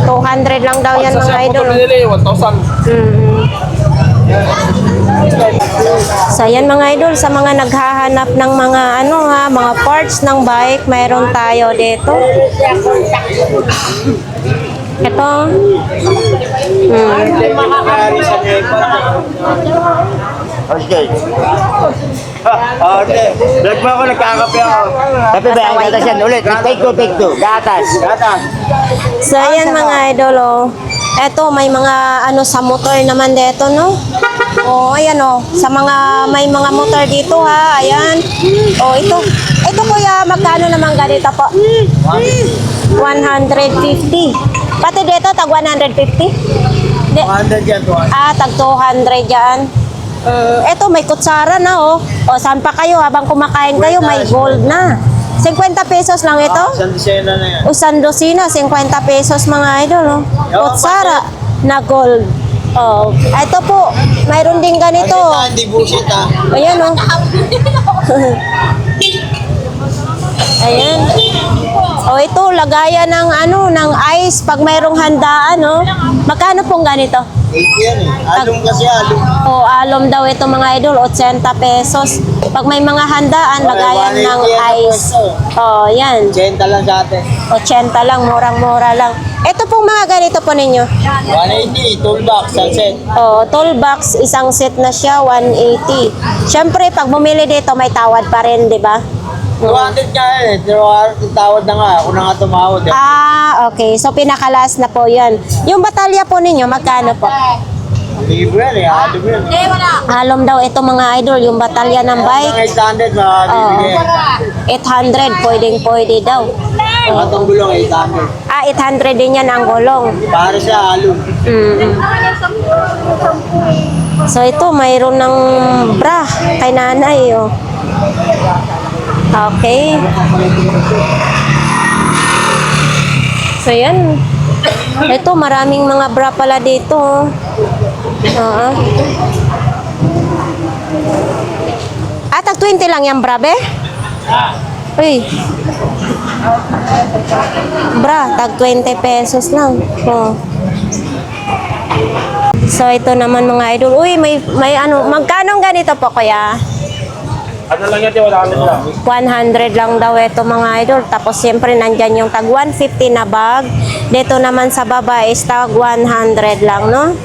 Speaker 1: 200 lang daw yan
Speaker 4: Sa
Speaker 1: mga
Speaker 4: siya
Speaker 1: idol.
Speaker 4: motor binili, 1,000.
Speaker 1: So ayan mga idol, sa mga naghahanap ng mga mga parts ng bike, mayroon tayo dito. Ito.
Speaker 2: Okay. Okay. Vlog mo ako, nagkakape ako. Kape ba? Ang gatas yan. Ulit. Take two. Gatas.
Speaker 1: So ayan mga idol, oh. Ito, may mga sa motor naman dito, no? Oh, ayan sa may mga motor dito ha, ayan. Oh, ito kuya, magkano naman ganito po? 150. Pati dito, tag 150?
Speaker 2: 100 yan.
Speaker 1: Tag 200 yan. Eto, may kutsara na, oh. O, saan pa kayo? Habang kumakain kayo, may gold na. 50 pesos lang ito?
Speaker 2: Isang disena na yan.
Speaker 1: O, sandosina, 50 pesos mga idol, oh. Kutsara na gold. Oh, ito po, mayroon din ganito.
Speaker 2: Hindi bullshit ha.
Speaker 1: Ayan, oh. Ayan. O, ito, lagayan ng ng ice pag mayroong handaan, oh. Magkano pong ganito?
Speaker 2: 8 yan eh. Along kasi along.
Speaker 1: O, alom daw ito mga idol, 80 pesos. Pag may mga handaan, lagayan ng ice. O, yan.
Speaker 2: 80 lang sa atin.
Speaker 1: 80 lang, murang-mura lang. Ito pong mga ganito po ninyo.
Speaker 2: 180, toolbox, sunset.
Speaker 1: O, toolbox, isang set na siya, 180. Siyempre, pag bumili dito, may tawad pa rin, di ba?
Speaker 2: 200 nga yan eh. Pero tawad na nga. Ako na nga tumawad eh.
Speaker 1: Ah, okay. So, pinakalas na po yan. Yung batalya po ninyo, magkano po?
Speaker 2: Libre yan eh. Alom yan.
Speaker 1: Halom daw ito mga idol, yung batalya ng bike.
Speaker 2: Mga 800 mabibigay.
Speaker 1: 800, pwede daw.
Speaker 2: Mga itong gulong 800.
Speaker 1: Ah, 800 din yan ang gulong.
Speaker 2: Para sa along.
Speaker 1: So, ito, mayroon ng bra kay nanay, oh. Okay. So, yan. Ito, maraming mga bra pala dito, oh. Oo. Tag 20 lang yan, bra, be? Uy. Bra, tag 20 pesos lang. Oh. So, ito naman mga idol. Uy, may magkano ganito po, kuya?
Speaker 4: Ano lang yan, wala kami lang.
Speaker 1: 100 lang daw ito mga idol. Tapos siyempre nandyan yung tag 150 na bag. Dito naman sa baba is tag 100 lang, no?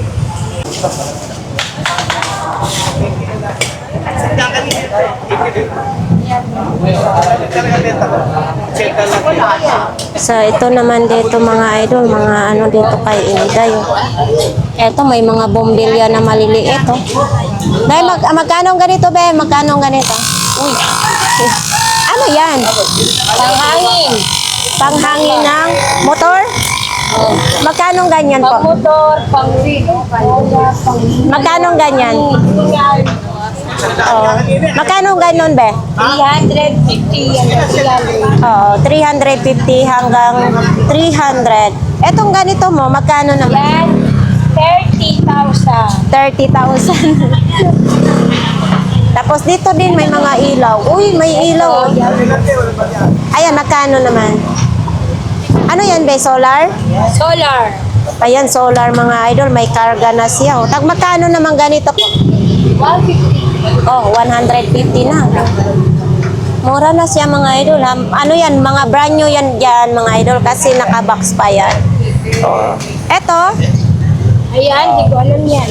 Speaker 1: So ito naman dito mga idol, mga ano dito kay Inday. Ito may mga bombilya na maliliit, oh. Dahil magkano ganito, be? Magkano ganito? Uy. Ano yan?
Speaker 3: Panghangin.
Speaker 1: Panghangin ng motor? Magkano ganyan po?
Speaker 3: Motor, pang-rig.
Speaker 1: Magkano ganyan? Oh. Magkano ganon, be?
Speaker 3: 350 yan. 300.
Speaker 1: Oo, 350 hanggang 300. Etong ganito mo, magkano naman?
Speaker 3: Yan, 30,000.
Speaker 1: 30,000. Tapos dito din may mga ilaw. Uy, may ilaw. Ayan, magkano naman? Ano yan, be? Solar?
Speaker 3: Solar.
Speaker 1: Ayan, solar mga idol. May karga na siya. Oh. Tag magkano naman ganito po?
Speaker 3: 150.
Speaker 1: Oh, 150 na. Mura na siya mga idol. Ha? Ano yan? Mga brand new yan dyan mga idol kasi nakabox pa yan. Eto,
Speaker 3: Ayan, di ko alam yan.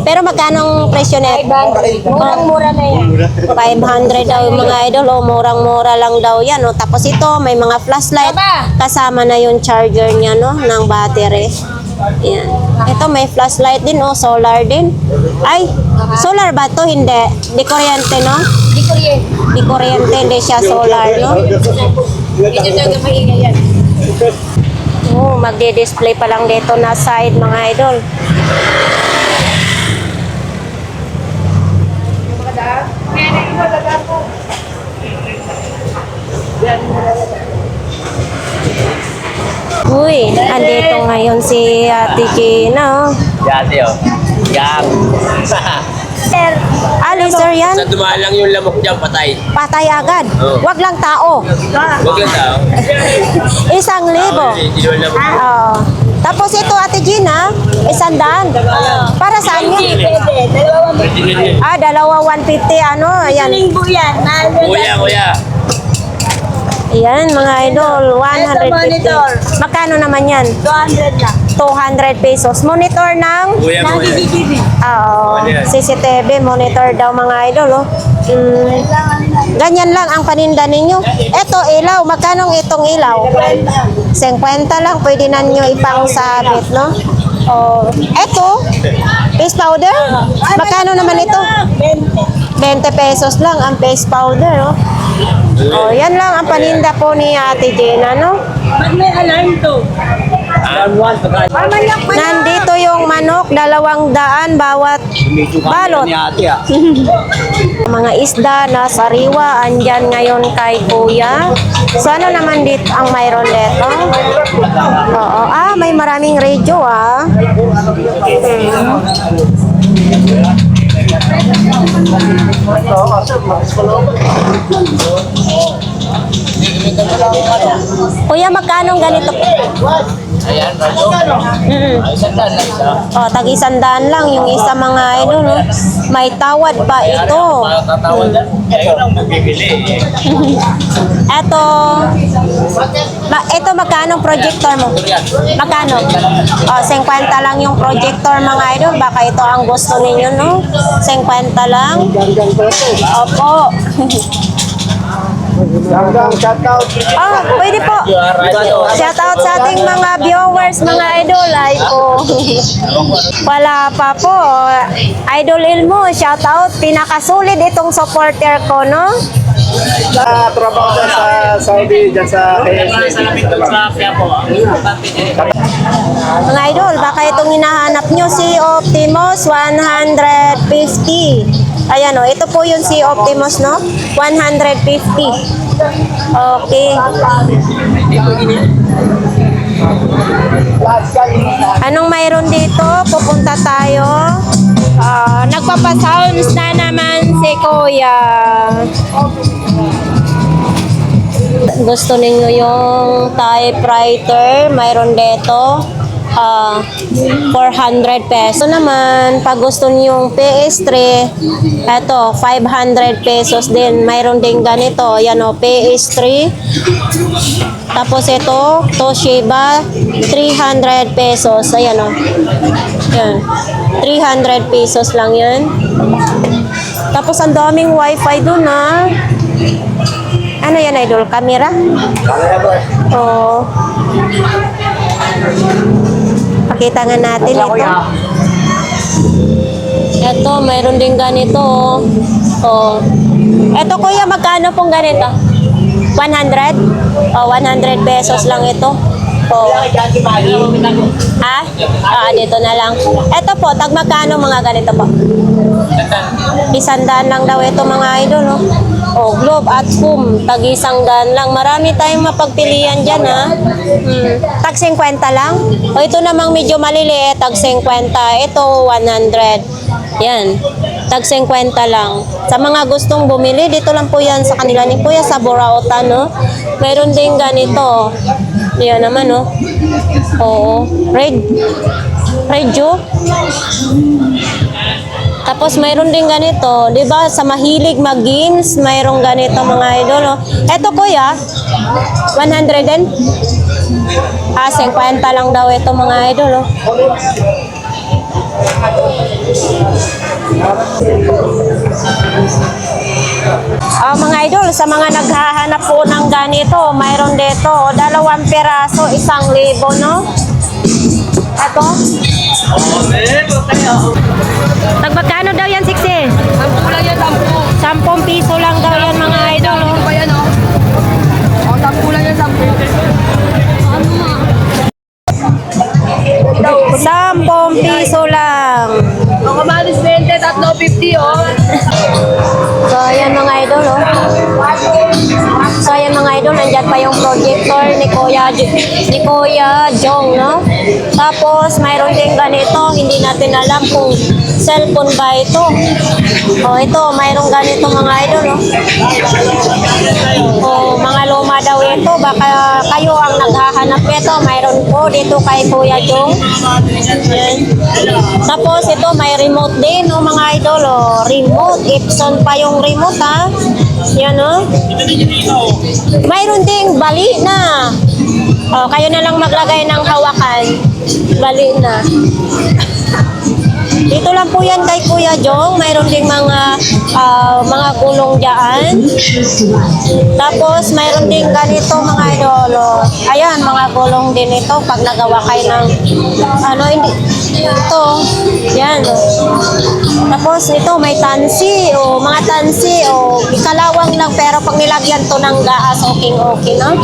Speaker 1: pero magkano ang presyo na ito?
Speaker 3: 500. Murang-mura na yan.
Speaker 1: 500 daw yung mga idol. O, murang-mura lang daw yan. O. Tapos ito, may mga flashlight. Kasama na yung charger niya, no? Ng battery. Yan. Ito, may flashlight din. O, solar din. Ay, solar ba to? Hindi. Di kuryente, no?
Speaker 3: Di ko yan.
Speaker 1: Di kuryente, hindi siya solar, no?
Speaker 3: Ito talaga maingay yan.
Speaker 1: Oh, magdi-display pa lang dito na side mga idol. Uy, andito ngayon si Ate Gina. Oh.
Speaker 2: Dati oh. Yap.
Speaker 1: Ali, sir yan?
Speaker 2: Sa dumaan lang yung lamok dyan, patay.
Speaker 1: Patay agad.
Speaker 2: Oo.
Speaker 1: Wag lang tao.
Speaker 2: Huwag lang tao.
Speaker 1: 1,000.
Speaker 2: Hindi naman lamok.
Speaker 1: Oo. Tapos ito, Ate Gina, 100. Para saan yun?
Speaker 3: Pwede. Dalawa
Speaker 2: Pwede na yun.
Speaker 1: Ah, dalawa 150, ano, ayan.
Speaker 3: Linggo yan.
Speaker 2: Kuya.
Speaker 1: Ayan, mga idol,
Speaker 3: Ito, monitor.
Speaker 1: 150. Magkano naman yan?
Speaker 3: 200 lang.
Speaker 1: 200 pesos. Monitor ng...
Speaker 2: Kuya.
Speaker 3: CCTV.
Speaker 1: Oo, CCTV, monitor daw mga idol, oh. Ganyan lang ang paninda ninyo. Eto, ilaw. Magkano itong ilaw? 50 lang. Pwede na nyo ipang sabit, no? Oh, eto, face powder. Magkano naman ito? 20 pesos lang ang face powder, oh. Oh, yan lang ang paninda po ni Ate Gina, no?
Speaker 3: Ba't may alarm to?
Speaker 1: Nandito yung manok, 200 bawat balot. Mga isda na sariwa, andyan ngayon kay Kuya. So ano naman dito ang mayroon dito? Oo, may maraming radyo Kuya, magkano ganito?
Speaker 4: Ayan, radyo. Ay, sandaan lang isa.
Speaker 1: Tag-100 lang yung isa mga idol. No? May tawad pa ito.
Speaker 4: Makakatawa dyan. Ayun ang bibili.
Speaker 1: Ito magkano projector mo? Magkano? 50 lang yung projector mga idol. Baka ito ang gusto ninyo, no? 50 lang. Opo.
Speaker 2: Hanggang shoutout.
Speaker 1: Pwede po. Shoutout sa ating mga viewers, mga idol. Ay po. Wala pa po. Idol Ilmo, shoutout. Pinakasulit itong supporter ko, no?
Speaker 2: Trabaho dyan sa Saudi, dyan sa KSA.
Speaker 1: Mga idol, baka itong hinahanap nyo, si Optimus 150. Ayan o, ito po yung si Optimus, no? 150. Okay. Anong mayroon dito? Pupunta tayo. Nagpapasounds na naman si Kuya. Gusto ninyo yung typewriter, mayroon dito 400 peso naman. Pag gusto niyo yung PS3, eto 500 pesos din. Mayroon din ganito, yan o, PS3. Tapos ito, Toshiba, 300 pesos. Ayan o, yan, 300 pesos lang yan. Tapos ang daming wifi dun Ano yan, idol? Camera? Oo. Pakita nga natin ito. Ito, mayroon din ganito. Ito, kuya, magkano pong ganito? 100? 100 pesos lang ito. Dito na lang. Ito po, tag magkano mga ganito po? 100 lang daw ito mga idol, no? Globe at Foam, tag 100 lang. Marami tayong mapagpilian dyan, Tag 50 lang. Ito namang medyo maliliit, tag 50. Ito, 100. Yan. Tag 50 lang. Sa mga gustong bumili, dito lang po yan sa kanila ni Kuya sa Burautan, no? Meron din ganito. Yan naman, no? Oo. Radio. Tapos mayroon din ganito, 'di ba? Sa mahilig mag-games, mayroong ganito mga idol, no? Ito kuya, 100 din. 50 lang daw ito mga idol, no? Mga idol, sa mga naghahanap po ng ganito, mayroon dito, 2 piraso, 1,000, no? Ito. Magkano daw yan, 60?
Speaker 3: 10 lang yan, 10.
Speaker 1: 10 piso lang daw yan mga idol.
Speaker 3: Ano ba yan, 10 lang yan, 10.
Speaker 1: 10 piso lang.
Speaker 3: Ang kamalis 20, 350,
Speaker 1: So, ayan mga idol, So, ayan mga idol, nandyan pa yung projector ni Kuya Jong, no? Tapos, mayroon din ganito, hindi natin alam kung cellphone ba ito. Ito, mayroong ganito mga idol, no? Mga luma daw ito, baka kayo ang naghahanap nito. Mayroon po dito kay Kuya Jong. Yan. Tapos, ito, may remote din, mga idol, remote. Epson pa yung remote, Yan, mayroon ding bali na. Kayo na lang maglagay ng hawakan. Bali na. Dito lang po yan kay Kuya Jong. Mayroon ding mga gulong dyan. Tapos mayroon ding ganito mga idol. Ayan, mga gulong din ito pag nagawa kayo ng hindi ito. Yan. Tapos ito may tansi mga tansi ikalawang lang lang, pero pag nilagyan to ng gas, okay, no?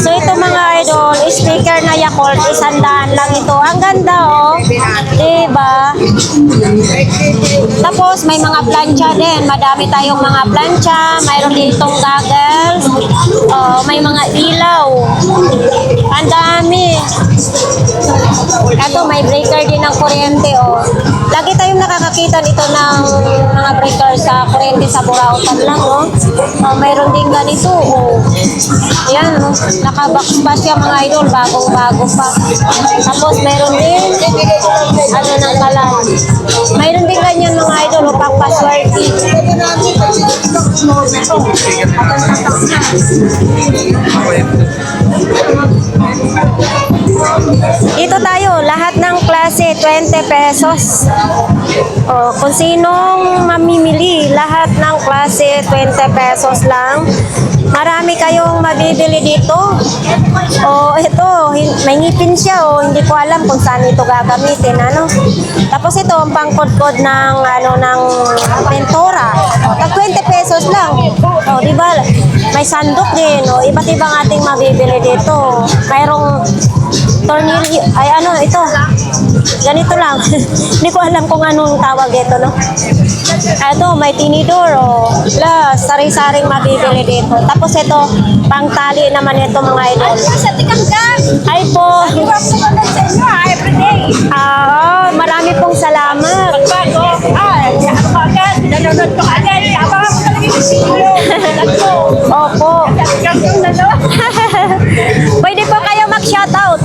Speaker 1: So ito mga idol, speaker na Yakult, 100 lang ito. Ang ganda oh. Diba? Tapos may mga plancha din. Madami tayong mga plancha. Mayroon ditong goggles. Oh, may mga ilaw. Ang dami. Ito may breaker din ng kuryente oh. Lagi tayong nakakakita dito ng mga breaker sa kuryente sa Burautan lang oh. Mayroon din ganito oh. Ayan oh. Nakabox pa siya mga idol, bagong-bago pa. Tapos mayroon din ano ng kalan. Mayroon din ganyan mga idol, pang passwordy. Ito tayo, lahat ng klase 20 pesos. O, kung sinong mamimili, lahat ng klase 20 pesos lang. Marami kayong mabibili dito. O, ito, may ngipin siya. O, hindi ko alam kung saan ito gagamitin. Ano? Tapos ito, ang pangkod-kod ng, ng Mentora. O, tag 20 pesos lang. O, di ba? May sandok din. O, iba't ibang ating mabibili dito. Mayroong tornilyo, ay ito. Ganito lang. Hindi ko alam kung anong tawag ito, no? Ito, may tinidor, o. Sari-saring mabibili dito. Tapos ito, pangtali naman ito mga idol. Ay po. Marami pong salamat. Opo. Pwede po kayo mag-shoutout.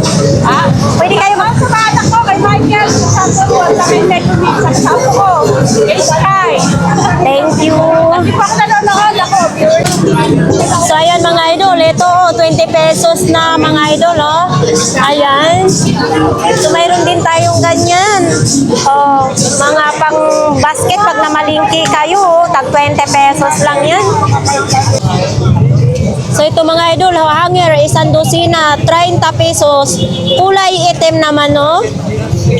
Speaker 1: Pwede kayo mag-shoutout ko kay Michael. Thank you. So ayan mga idol, ito 20 pesos na mga idol oh. Ayan. So mayroon din tayong ganyan. Oh, mga pang basket pag namalingki kayo, tag 20 pesos lang yan. So ito mga idol, hanger, isang dosina, 30 pesos. Kulay itim naman, no?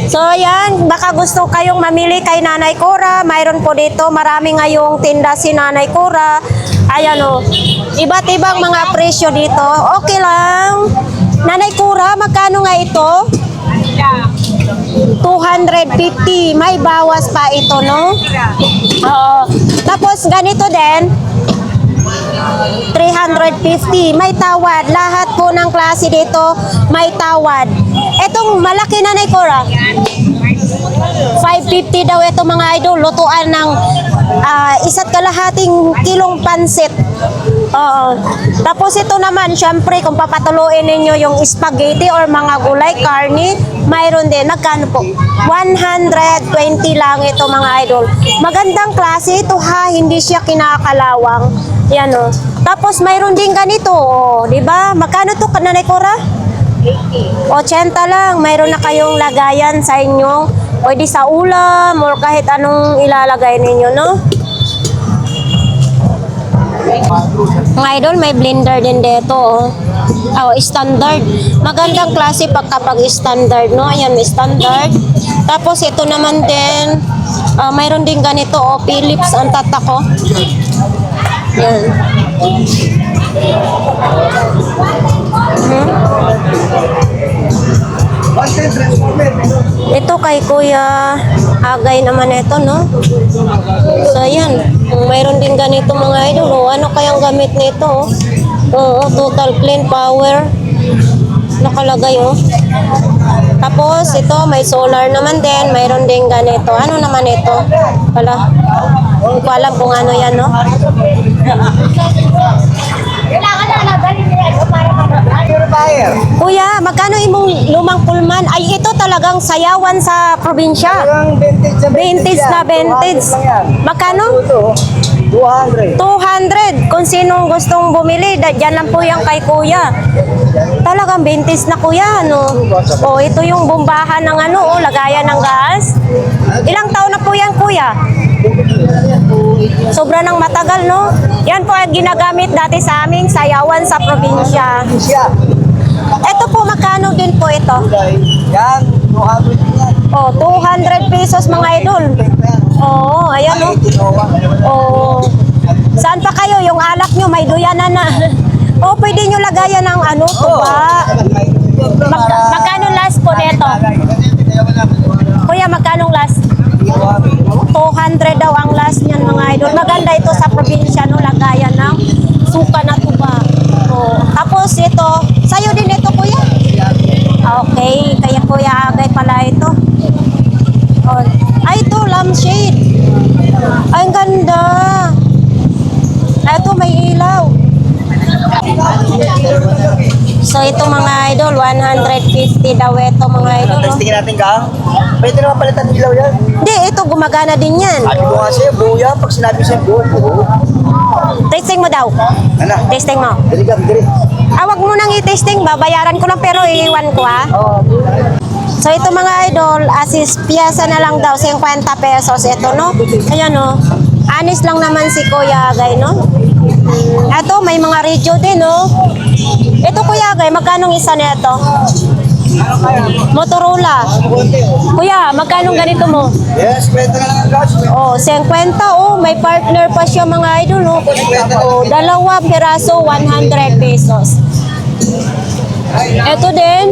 Speaker 1: So ayan, baka gusto kayong mamili kay Nanay Cora. Mayroon po dito, marami ngayong tinda si Nanay Cora. Ayan o, iba't ibang mga presyo dito. Okay lang. Nanay Cora, magkano nga ito? 250. May bawas pa ito, no? Oo. Tapos ganito din, 350. May tawad. Lahat po ng klase dito may tawad. Etong malaki Nanay Cora, 550 daw ito mga idol. Lutuan ng 1.5 kilong pansit. Oo. Tapos ito naman, syempre, kung papatuloyin ninyo yung spaghetti or mga gulay, karne, mayroon din. Magkano po? 120 lang ito mga idol. Magandang klase ito ha, hindi siya kinakalawang. Yan o. Tapos mayroon din ganito, o, di ba? Magkano to Nanay Cora? 80 lang. Mayroon na kayong lagayan sa inyo. Pwede sa ulam or kahit anong ilalagay ninyo, no? Mga idol, may blender din dito, oh. Oh, standard. Magandang klase kapag standard, no? Ayan, standard. Tapos ito naman din, mayroon din ganito, oh, Philips ang tatak ko. Yan. Ito kay Kuya Agay naman ito, no? So, ayan. Mayroon din ganito mga idol. Oh, ano kayang gamit nito? Oo, total clean power. Nakalagay, oh. Tapos, ito, may solar naman din. Mayroon din ganito. Ano naman ito? Wala. Hindi ko alam kung ano yan, no? Kuya, magkano imong lumang pulman? Ay, ito talagang sayawan sa probinsya. Vintage na vintage. Magkano? 200. Kung sinong gustong bumili, dyan lang po yan kay Kuya. Talagang vintage na Kuya, no? O, ito yung bombahan ng lagayan ng gas. Ilang taon na po yan, Kuya? Sobra ng matagal, no? Yan po ang ginagamit dati sa aming sayawan sa probinsya. Ito po, magkano din po ito?
Speaker 2: Yan, 200 yan.
Speaker 1: Oh, 200 pesos mga idol. Oo, ayan o. Oo. Saan pa kayo? Yung alak nyo, may duyanan na. O, pwede nyo lagayan ng ano, tuba. Magkano last po nito? Kuya, magkano last? 200 daw ang last niyan mga idol. Maganda ito sa probinsya, no? Lagayan ng suka na tuba. O, tapos ito, sa'yo din ito kuya? Okay, kaya kuya Agay pala ito. O, ay, ito, lampshade. Ay, ang ganda. Ay, ito, may ilaw. So ito mga idol, 150 daw ito mga idol. No?
Speaker 2: Testingin natin ka. Pwede naman palitan ng ilaw yan.
Speaker 1: Hindi, ito gumagana din yan.
Speaker 2: Sabi ko nga sa'yo, buo yan. Pag sinabi sa'yo, buo.
Speaker 1: Testing mo daw.
Speaker 2: Ano?
Speaker 1: Testing mo.
Speaker 2: Dali ka, dali.
Speaker 1: Wag mo nang i-testing, babayaran ko lang pero iiwan ko ha. So ito mga idol, assist piyasa na lang daw, 50 pesos ito no. Ayan no. Anis lang naman si Kuya Agay no. Ito may mga radio din no. Ito Kuya Agay, magkano isa nito? Motorola. Kuya, magkano ganito mo?
Speaker 2: Yes, kwenta na lang ang gas.
Speaker 1: Oh, 50 oh, may partner pa siya mga idol no. Oh, dalawa piraso 100 pesos. Ito din.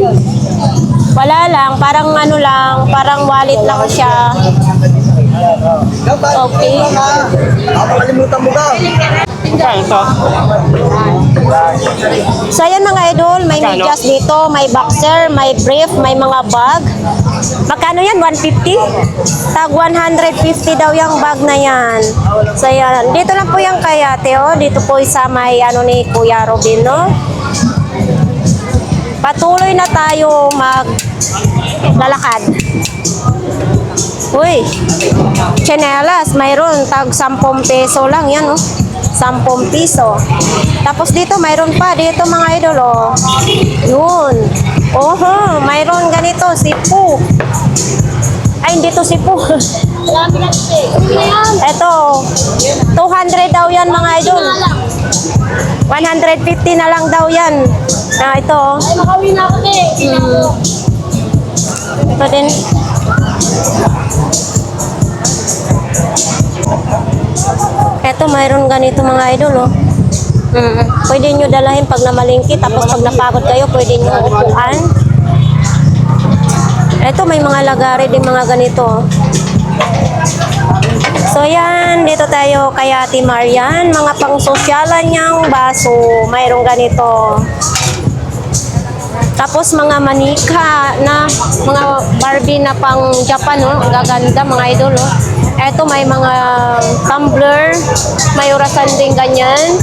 Speaker 1: Wala lang, parang ano lang, parang wallet lang siya. Okay.
Speaker 2: Makalimutan mo ka.
Speaker 1: So ayan mga idol, may medyas dito, may boxer, may brief, may mga bag. Magkano yan? 150? Tag 150 daw yung bag na yan. So yan, dito lang po yung kay ate oh. Dito po sa may ano ni Kuya Robin no. Patuloy na tayo maglalakad. Uy, tsinelas, mayroon tag 10 peso lang yan oh. 10 piso. Tapos dito mayroon pa dito mga idol oh. Yun. Oho, mayroon ganito sipu. Ay hindi to sipu. Ito 200 daw yan mga idol. 150 na lang daw yan. Ah, ito oh.
Speaker 3: Ay, makawin na ako
Speaker 1: Ito din. Ito, mayroon ganito mga idol, oh. Pwede nyo dalahin pag namalingki, tapos pag napagod kayo, pwede nyo upuan. Ito, may mga lagari din mga ganito, oh. So, yan. Dito tayo kay Ate Marian. Mga pang-sosyalan niyang baso. Mayroong ganito. Tapos mga manika na mga Barbie na pang Japan, no? Ang gaganda mga idol, oh. Eto may mga tumbler, may orasan din ganyan.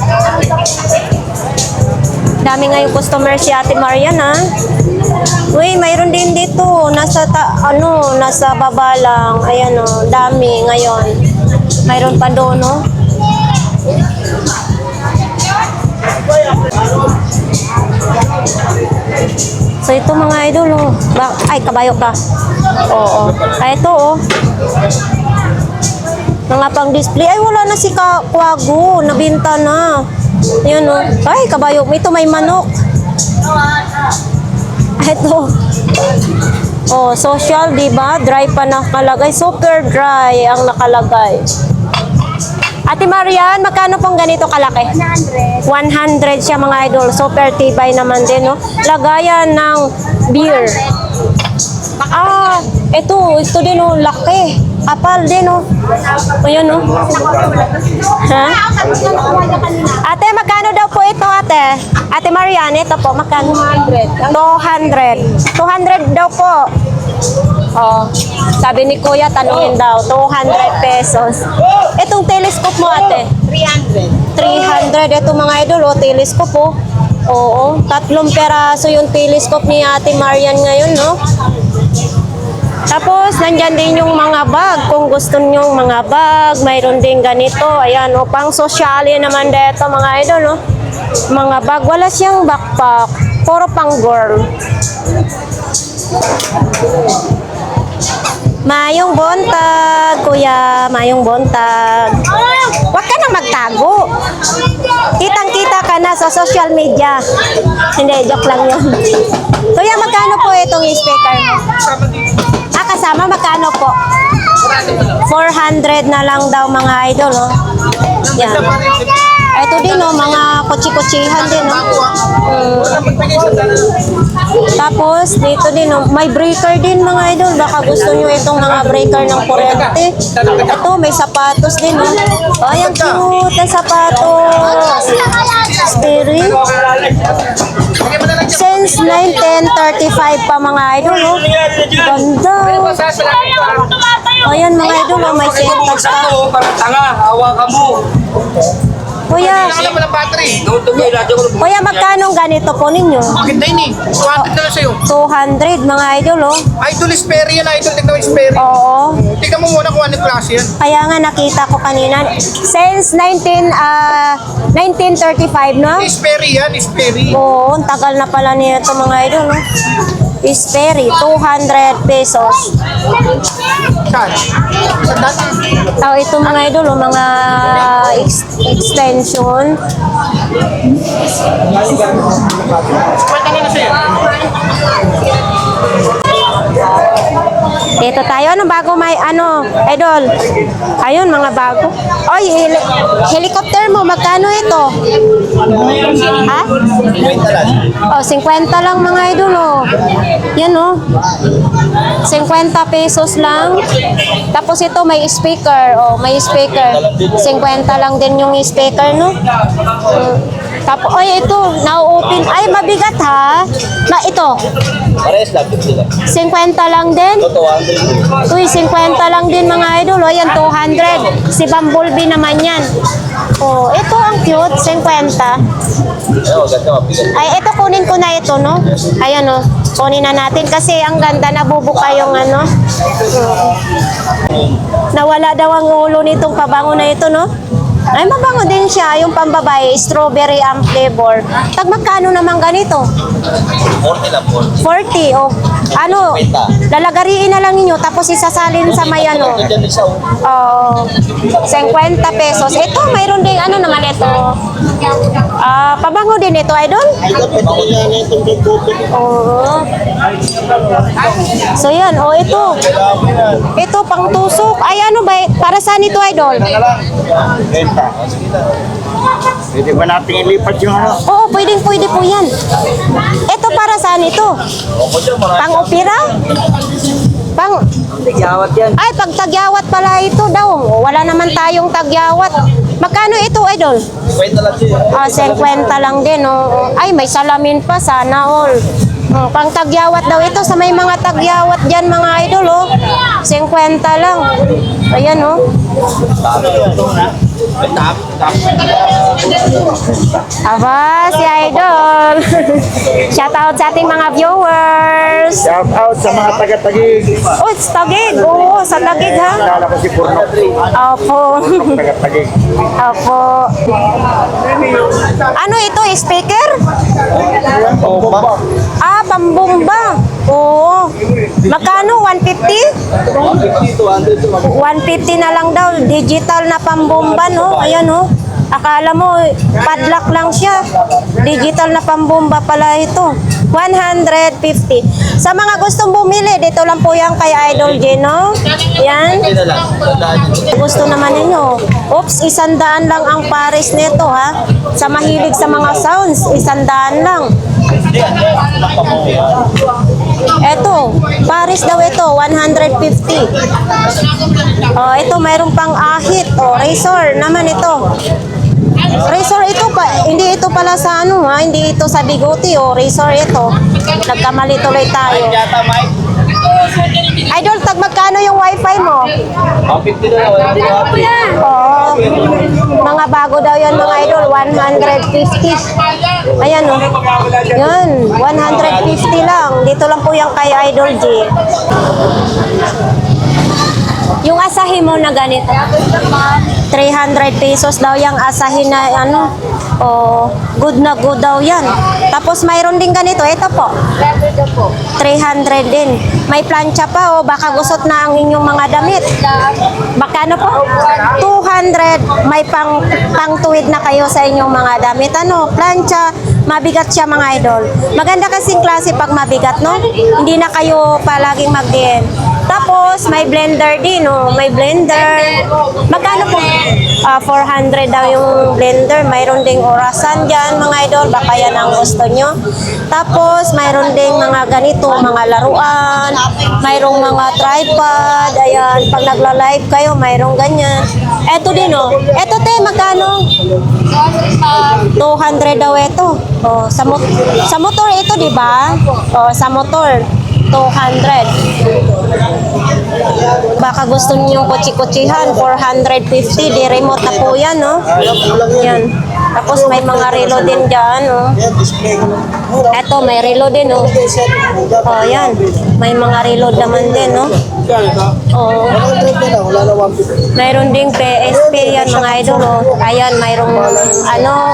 Speaker 1: Dami ngayong customer si Ate Marian, ha. Uy, mayroon din dito nasa nasa baba lang. Ayan oh, dami ngayon. Mayroon pa doon, no. So ito mga idol oh. Ay kabayo ka. Oo. Ay ito oh. Mga pang display. Ay wala na si Kwago. Nabinta na. Ayan oh. Ay kabayo. Ito may manok. Ito. Oh, social diba? Dry pa nakalagay. Super dry ang nakalagay. Ate Marian, magkano pong ganito kalaki?
Speaker 3: 100.
Speaker 1: 100 siya mga idol. Super tibay naman din, no? Lagayan ng beer. Ah, ito din, no? Laki. Apal din, no? Ayan, no? Ha? Ate, magkano daw po ito, ate? Ate Marian, ito po, magkano? 200. 200 daw po. Oh, sabi ni Kuya, tanungin daw, 200 pesos. Itong telescope mo, ate?
Speaker 3: 300.
Speaker 1: 300. Ito mga idol, oh, telescope, oh. Oo, 3 peraso yung telescope ni Ate Marian ngayon, no? Tapos, nandyan din yung mga bag. Kung gusto nyo mga bag, mayroon din ganito. Ayan, oh, pang sosyali naman dito, mga idol, no? Mga bag. Wala siyang backpack. Puro pang girl. Mayong bontag, kuya. Mayong bontag. Huwag ka na magtago. Kitang-kita ka na sa social media. Hindi, joke lang yun. Kuya, magkano po itong speaker mo? Kasama magkano po? 400 na lang daw mga idol, oh. Yan. Ito din, oh, mga kutsi-kutsihan din, oh. Tapos, dito din, oh, may breaker din mga idol. Baka gusto nyo itong mga breaker ng kuryente. Ito, may sapatos din, oh. Oh, ayan, cute na sapatos. Spirit. Since 1935 pa mga idol, oh. Ganda. Ayan mga idol, oh, may sintas pa.
Speaker 4: Parang tanga, hawa ka mo.
Speaker 1: Kuya,
Speaker 4: Alam mo ng battery.
Speaker 1: kuya, magkano ganito po ninyo?
Speaker 4: Bakit na yun eh? 200 na lang sa'yo.
Speaker 1: 200 mga idol, oh.
Speaker 4: Idol is Perry yan, idol. Tignan mo yung Perry.
Speaker 1: Oo.
Speaker 4: Tignan mo muna kung anong klase yan.
Speaker 1: Kaya nga nakita ko kanina. Since 1935, no?
Speaker 4: Is Perry yan, is Perry.
Speaker 1: Oo, ang tagal na pala niya ito mga idol, no? Isperi, 200 pesos.
Speaker 4: Saan? Saan dati?
Speaker 1: Oh, ito mga idol, oh, mga extension.
Speaker 4: Kwenta na sa'yo.
Speaker 1: Dito tayo, ano bago may ano, idol? Ayun, mga bago. Oy, helicopter mo, magkano ito? Ha? Oh, 50 lang mga idol, oh. Yan, oh. 50 pesos lang. Tapos ito, may speaker. Oh, may speaker. 50 lang din yung speaker, no? Tapos, oy, ito, na-open. Ay, mabigat, ha? Ito.
Speaker 5: Parehas lang,
Speaker 1: 50 lang din. Uy, 50 lang din mga idol. O, yan, 200. Si Bumblebee naman yan. Oh, ito ang cute, 50. Ay, ito kunin ko na ito, no? Ayan, oh. Kunin na natin kasi ang ganda, nabubuka yung ano. Nawala daw ang ulo nitong pabango na ito, no? Ay, mabango din siya, yung pambabae, strawberry ang flavor. Tag magkano naman ganito?
Speaker 5: 40 lang po.
Speaker 1: 40, oh. Ano, lalagariin na lang ninyo, tapos isasalin sa may ano. Oh, 50 pesos. Ito, mayroon din, ano naman ito? Pabango din ito, idol? Oo. So, yan, oh, ito. Ito, pang tusok. Ay, ano ba, para saan ito, idol?
Speaker 2: Pwede ba natin ilipat yung ano?
Speaker 1: Oo, pwede po yan. Ito para saan ito? Pang opera? Pang...
Speaker 2: Tagyawat yan.
Speaker 1: Ay, pag tagyawat pala ito daw. Wala naman tayong tagyawat. Magkano ito, idol?
Speaker 5: 50 lang siya.
Speaker 1: 50 lang din, oh. Ay, may salamin pa, sana all. Pang tagyawat daw ito. Sa may mga tagyawat dyan, mga idol, oh. 50 lang. Ayan, oh. Aba, si idol. Shout out sa ating mga viewers.
Speaker 2: Shout out sa mga taga-tagig.
Speaker 1: Oh, it's Tagig. Oo, sa Tagig, ha?
Speaker 2: Kala ko si Purno.
Speaker 1: Opo.
Speaker 2: Taga-tagig.
Speaker 1: Opo. Ano ito, speaker?
Speaker 2: Bomba.
Speaker 1: Pambomba. Oo. Magkano? 150? 150 na lang daw. Digital na pambomba, no? Ayan, no? Akala mo, padlock lang siya. Digital na pambomba pala ito. 150. Sa mga gustong bumili, dito lang po yan kay Idol Gino. Yan. Gusto naman ninyo. Oops, 100 lang ang pares nito, ha? Sa mahilig sa mga sounds, 100 lang. Eto, pares daw ito, 150. Oh, ito mayroon pang ahit. Oh, razor naman ito. Razor ito pa, hindi ito pala sa ano, ha, hindi ito sa biguti, oh, razor ito. Nagkamali tuloy tayo. Idol, tag magkano yung wifi mo?
Speaker 5: 50 na lang.
Speaker 1: Oo. Mga bago daw yan mga idol, 150. Ayan, oh. Yan, 150 lang. Dito lang po yung kay Idol G. Yung asahi mo na ganito, 300 pesos daw yung asahi na ano, oh, good na good daw yan. Tapos mayroon din ganito, ito po, 300 din. May plancha pa, oh, baka gusot na ang inyong mga damit. Baka ano po? 200, may pang-tuwid na kayo sa inyong mga damit. Ano, plancha, mabigat siya mga idol. Maganda kasing klase pag mabigat, no? Hindi na kayo palaging mag-din. Tapos may blender din, oh. May blender. Magkano po? 400 daw yung blender. Mayroon ding orasan dyan, mga idol. Baka yan ang gusto nyo. Tapos mayroon ding mga ganito, mga laruan. Mayroong mga tripod. Ayan, pag nagla-live kayo, mayroong ganyan. Eto din, oh. Eto, te, magkano? 200 daw ito. Oh, sa motor ito, di ba? Oh, sa motor. 200. Baka gusto niyo kutsi-kutsihan, 450. Di remote na po yan, no? Yan. Tapos may mga relo din dyan, no? Eto, may relo din, no? Oh, yan. May mga reload naman din, no? Oh. Mayroon ding PSP yan, mga idol, oh. Ayan, mayroong,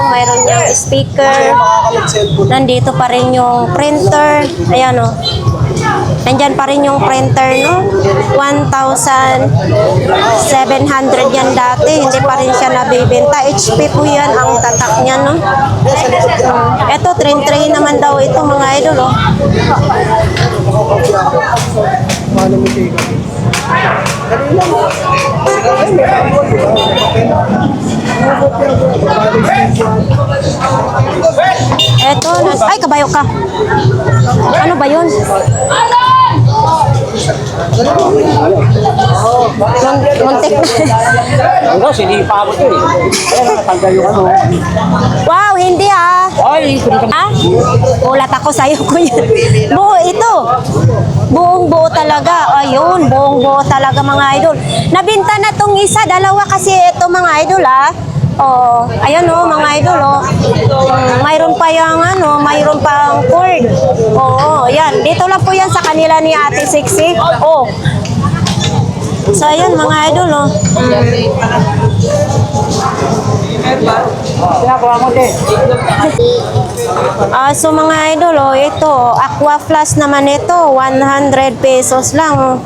Speaker 1: mayroon yung speaker. Nandito pa rin yung printer. Ayan, oh. Nandyan pa rin yung printer, no? 1,700 yan dati. Hindi pa rin siya nabibenta. HP po yan ang tatak niya, no? Ito, train naman daw ito, mga idol, oh. Eto, ay, kabayo ka. Ano ba yun? Muntik na.
Speaker 2: Ano, sinipa ako ito eh. Kaya natanggal yung ano.
Speaker 1: Wow, hindi ah.
Speaker 2: Ay,
Speaker 1: Ah? Ulat ako sa'yo, kuya. Buo ito. Buong buo talaga. Ayun, buong buo talaga, mga idol. Nabinta na tong isa, dalawa kasi ito, mga idol, ah. Oh, ayan oh, mga idol oh. Mayroon pa yung mayroon pang cord. Oo, yan. Dito lang po yan sa kanila ni Ate Sixy. Oh. So ayan, mga idol oh.
Speaker 2: Pinakuha mo din.
Speaker 1: So mga idol oh, ito, Aqua Flash naman ito, 100 pesos lang.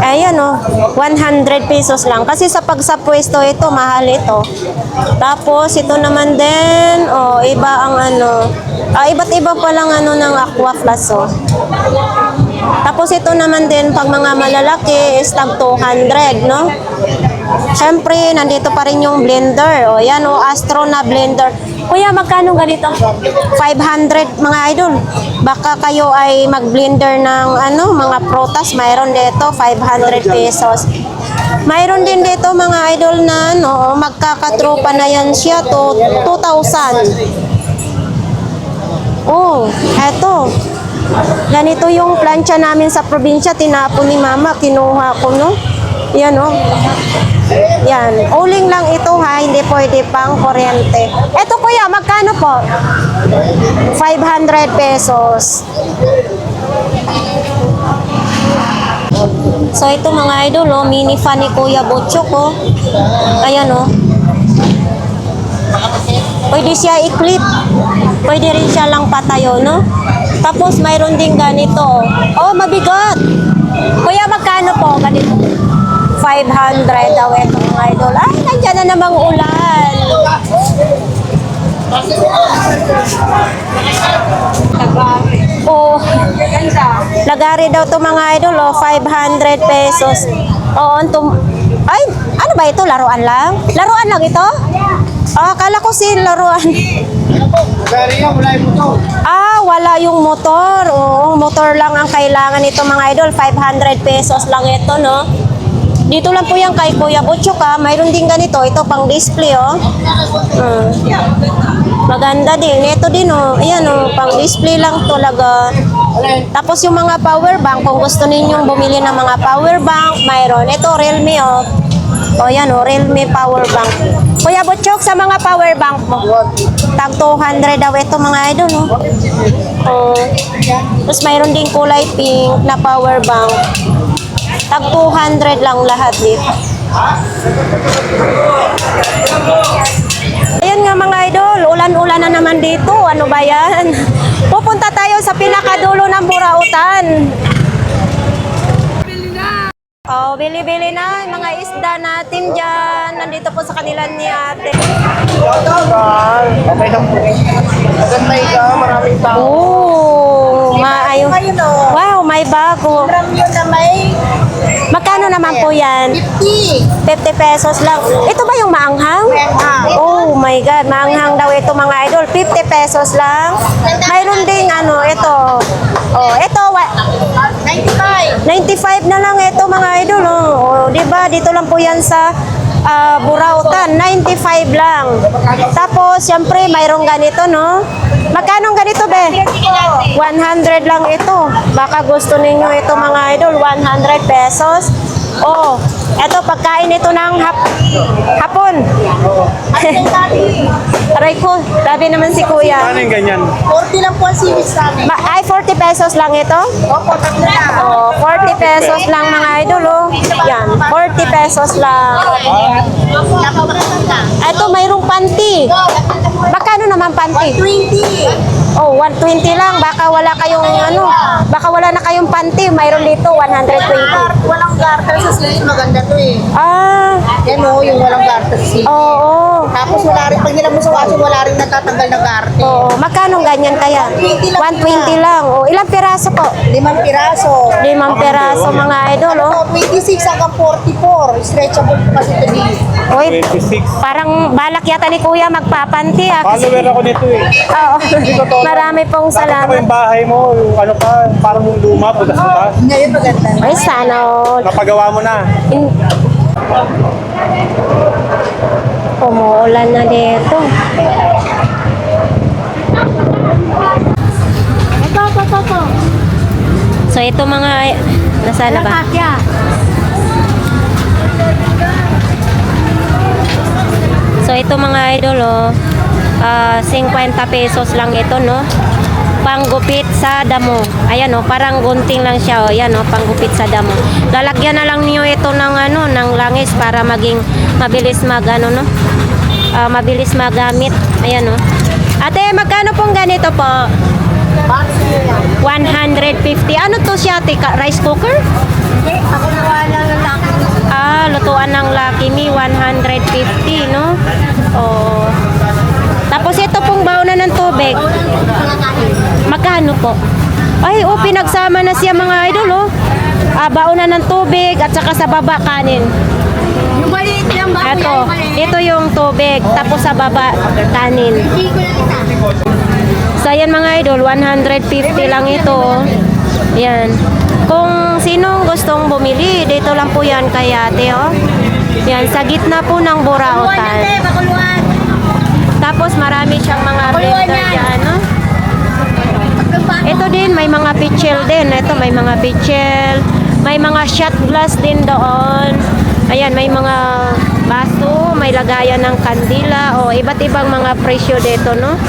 Speaker 1: Ayan oh, 100 pesos lang. Kasi sa pagsapwesto ito, mahal ito. Tapos ito naman din, oh, iba ang iba't iba pa lang ng Aqua Flash oh. Tapos ito naman din, pag mga malalaki, is tag 200, no? Siyempre, nandito pa rin yung blender. O, yan o, Astro na blender. Kuya, magkano ganito? 500, mga idol. Baka kayo ay mag-blender ng mga prutas. Mayroon dito, 500 pesos. Mayroon din dito, mga idol, na magkakatropa na yan siya to 2,000. Oh, eto. Ganito yung plancha namin sa probinsya. Tinapon ni mama, kinuha ko, no? Yan, oh. Yan. Uling lang ito, ha. Hindi pwede pang kuryente. Eto, kuya, magkano po? 500 pesos. So, ito, mga idol, oh. Mini fan ni Kuya Butchok, oh. Ayan, oh. Pwede siya i-clip. Pwede rin siya lang patayo, no? Tapos, mayroon din ganito. Oh, mabigat. Kuya, magkano po ganito? 500 daw ito, mga idol. Ay, nandiyan na namang ulan. Oh, lagari daw to, mga idol. Oh, 500 pesos. Oh, ay, ano ba ito? Laruan lang? Laruan lang ito? Akala ko laruan. Wala yung motor. Oo, motor lang ang kailangan nito, mga idol. 500 pesos lang ito, no? Dito lang po yan kay Kuya Butchok, ha. Mayroon din ganito. Ito pang display, oh. Maganda din. Ito din, oh. Ayan, oh. Pang display lang talaga. Tapos yung mga power bank, kung gusto ninyong bumili ng mga power bank, mayroon. Ito, Realme, oh. O yan o, Realme power bank. Kuya Butchok, sa mga power bank mo, tag 200 daw ito, mga idol, no? Tapos mayroon din kulay pink na power bank. Tag 200 lang lahat dito. Ayan nga, mga idol, ulan-ulan na naman dito. Ano ba yan? Pupunta tayo sa pinakadulo ng Burautan. Oh, bili-bili na yung mga isda natin dyan. Nandito po sa kanila ni ate.
Speaker 2: Okay lang po.
Speaker 4: Maganda ka, maraming tao.
Speaker 1: Oh, maayo.
Speaker 3: Ngayon o.
Speaker 1: Wow, may bago.
Speaker 3: Ram yun na may
Speaker 1: Magkano naman po yan?
Speaker 3: 50.
Speaker 1: 50 pesos lang. Ito ba yung maanghang? Oh my God, maanghang daw ito mga idol. 50 pesos lang. Mayroon ding ano, ito. Oh, ito,
Speaker 3: 95.
Speaker 1: 95 na lang ito mga idol. Oh, di ba? Dito lang po yan sa Burautan. 95 lang. Tapos, syempre, mayroong ganito, no? Magkano ganito, be? 100 lang ito. Baka gusto ninyo ito mga idol. 100 pesos. Oh, ito pagkain ito ng hapon. Aray ko, grabe naman si kuya.
Speaker 2: Ano yung ganyan?
Speaker 3: 40 lang po ang seaweed sa amin.
Speaker 1: Ay, 40 pesos lang ito?
Speaker 3: Opo, tatlo na.
Speaker 1: Oh, 40 pesos lang mga idol, oh. Yan, 40 pesos lang. Ito, mayroong panty. Magkano naman panty?
Speaker 3: 20.
Speaker 1: Oh, 120 lang. Baka wala kayong ano, baka wala na kayong panty. Mayroon dito, 120.
Speaker 3: Walang garter sa sleeve. Maganda to eh.
Speaker 1: Ah,
Speaker 3: Yan o, yung walang garter sa sleeve.
Speaker 1: oo.
Speaker 3: Tapos wala rin, pag nila mo sa washing, wala rin natatanggal na garter.
Speaker 1: Oo, magkano ganyan kaya? 120 lang. Oh, ilang piraso po?
Speaker 3: 5 piraso.
Speaker 1: 5 piraso mga idol, oh.
Speaker 3: Ano, 26 hanggang 44. Stretchable po kasi ito din.
Speaker 1: Uy,
Speaker 2: 26.
Speaker 1: parang balak yata ni kuya magpapanti ah. Kasi,
Speaker 2: Follower ako nito eh.
Speaker 1: oo. Marami pong
Speaker 2: Nakita ko
Speaker 1: salamat.
Speaker 2: yung bahay mo, yung ano pa, parang luma, butas-butas.
Speaker 3: Ngayon maganda.
Speaker 1: Ay, sana all.
Speaker 2: Napagawa mo na.
Speaker 1: Umuulan na dito. Ito. So, ito mga, nasaan na ba? So, ito mga idol, oh, 50 pesos lang ito, no? Panggupit sa damo. Ayan, oh, parang gunting lang siya, oh. Ayan, oh, panggupit sa damo. Lalagyan na lang niyo ito ng, ano, ng langis para maging mabilis ano, no? Mabilis magamit. Ayan, oh. Ate, magkano pong ganito po? 150. Ano to siya, ate? Rice cooker?
Speaker 3: Ako nawala ng laki.
Speaker 1: Ah, lutuan ng Lucky Me, 150, no? Oh. Tapos ito pong baunan ng tubig. Magkano po? Ay, oh, pinagsama na siya mga idol, oh. Baunan ng tubig at saka sa baba kanin.
Speaker 3: Yung maliit lang ba?
Speaker 1: Ito yung tubig, tapos sa baba kanin.
Speaker 3: Hindi ko lang isa.
Speaker 1: So, ayan mga idol, 150 lang ito. oh. Yan. Kung sinong gustong bumili, dito lang po yan kay ate, oh. Yan, sa gitna po ng Burautan.
Speaker 3: Bakuluan.
Speaker 1: Tapos marami siyang mga blender dyan, no? Ito din, may mga pichel din. Ito, may mga pichel. May mga shot glass din doon. Ayan, may mga baso, may lagayan ng kandila. O, iba't ibang mga presyo dito, no?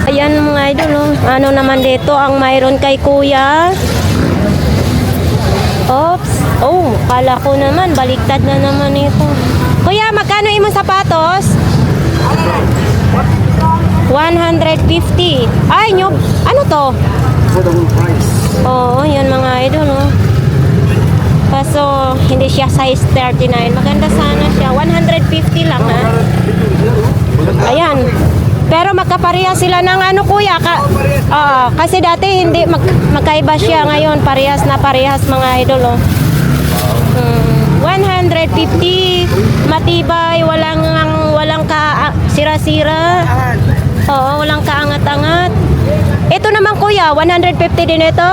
Speaker 1: Ayan mga idol, no? Ano naman dito ang mayroon kay kuya? Oops. Oh, kala ko naman, baliktad na naman ito. Kuya, magkano imong sapatos? 150. Ay, nyo, ano to? Oo, yan mga idol, no? Kaso, hindi siya size 39. Maganda sana siya. 150 lang, ha? Ayan. Pero magkapareha sila ng ano, kuya? Kasi dati hindi, magkaiba siya ngayon. Parehas na parehas, mga idol, oh. 150. Matibay, walang sira-sira. Oo, walang kaangat-angat. Ito naman kuya, 150 din ito.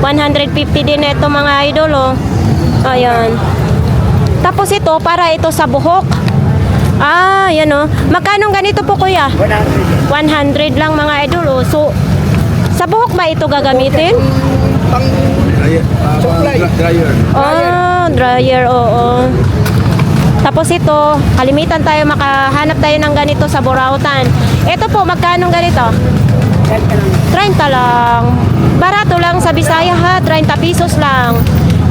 Speaker 1: 150 din ito mga idol, oh. Ayan. Tapos ito, para ito sa buhok. Ah, yan, oh. Magkano ganito po kuya? 100 lang mga idol, oh. So, sa buhok ba ito gagamitin?
Speaker 4: Dryer.
Speaker 1: Oh, dryer, oo. Tapos ito, kalimitan tayo makahanap tayo ng ganito sa Burautan. Ito po, magkano ganito? 30 lang. Barato lang sa Bisaya ha, 30 pesos lang.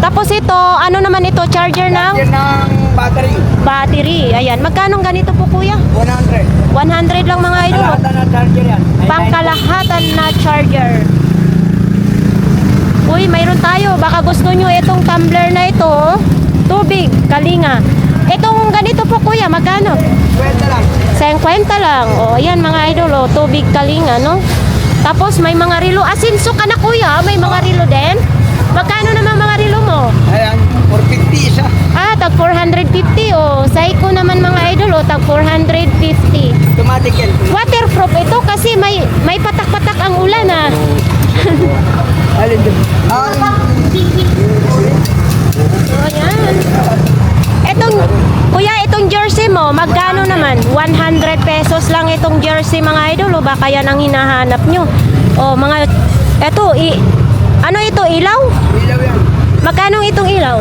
Speaker 1: Tapos ito, ano naman ito? Charger ng?
Speaker 4: Yan ng battery.
Speaker 1: Battery. Ayan, magkano ganito po kuya?
Speaker 4: 100.
Speaker 1: 100 lang mga idol.
Speaker 4: Kalahatan na charger yan.
Speaker 1: Pangkalahatan na charger. Uy, mayroon tayo. Baka gusto nyo itong tumbler na ito. Tubig, kalinga. Itong ganito po kuya, magkano? 50 lang. O, ayan mga idol, o, tubig kalinga, no? Tapos may mga rilo. Asinso ka na kuya, may mga rilo din? Magkano naman mga rilo mo?
Speaker 2: Ayan, 450 isa.
Speaker 1: Ah, tag 450 o. Saiko naman mga idol o, tag 450.
Speaker 2: Automatic yan.
Speaker 1: Waterproof ito kasi may patak-patak ang ulan ah.
Speaker 2: Alin doon?
Speaker 1: So, ayan. Kuya, itong jersey mo, magkano naman? 100 pesos lang itong jersey mga idol o baka yan ang hinahanap nyo. O mga, eto, ano ito, ilaw?
Speaker 2: Ilaw yan.
Speaker 1: Magkano itong ilaw?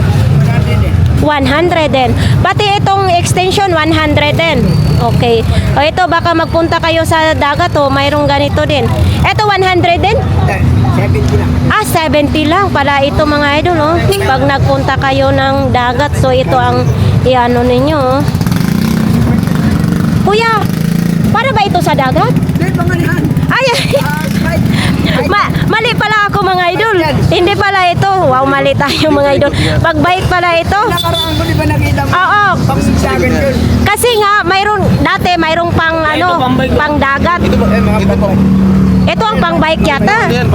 Speaker 1: 100 din. Pati itong extension 100 din. Okay. O ito baka magpunta kayo sa dagat o mayroong ganito din. Ito 100 din?
Speaker 2: 70 lang.
Speaker 1: Ah, 70 lang pala ito mga idol oh. Pag nagpunta kayo ng dagat, so ito ang iano ninyo oh. Kuya, para ba ito sa dagat?
Speaker 2: Dahil pangalihan.
Speaker 1: Ay, mali pala ako mga idol. Hindi pala ito. Wow, mali tayo mga idol. Pag bike pala ito.
Speaker 2: Nakaraan ko, di ba nakita mo?
Speaker 1: Oo.
Speaker 2: Pagsugsagan yun.
Speaker 1: Kasi nga mayroong pang pang dagat.
Speaker 2: Mga pagpapag.
Speaker 1: Ito ang pang bike yata.
Speaker 4: Yan,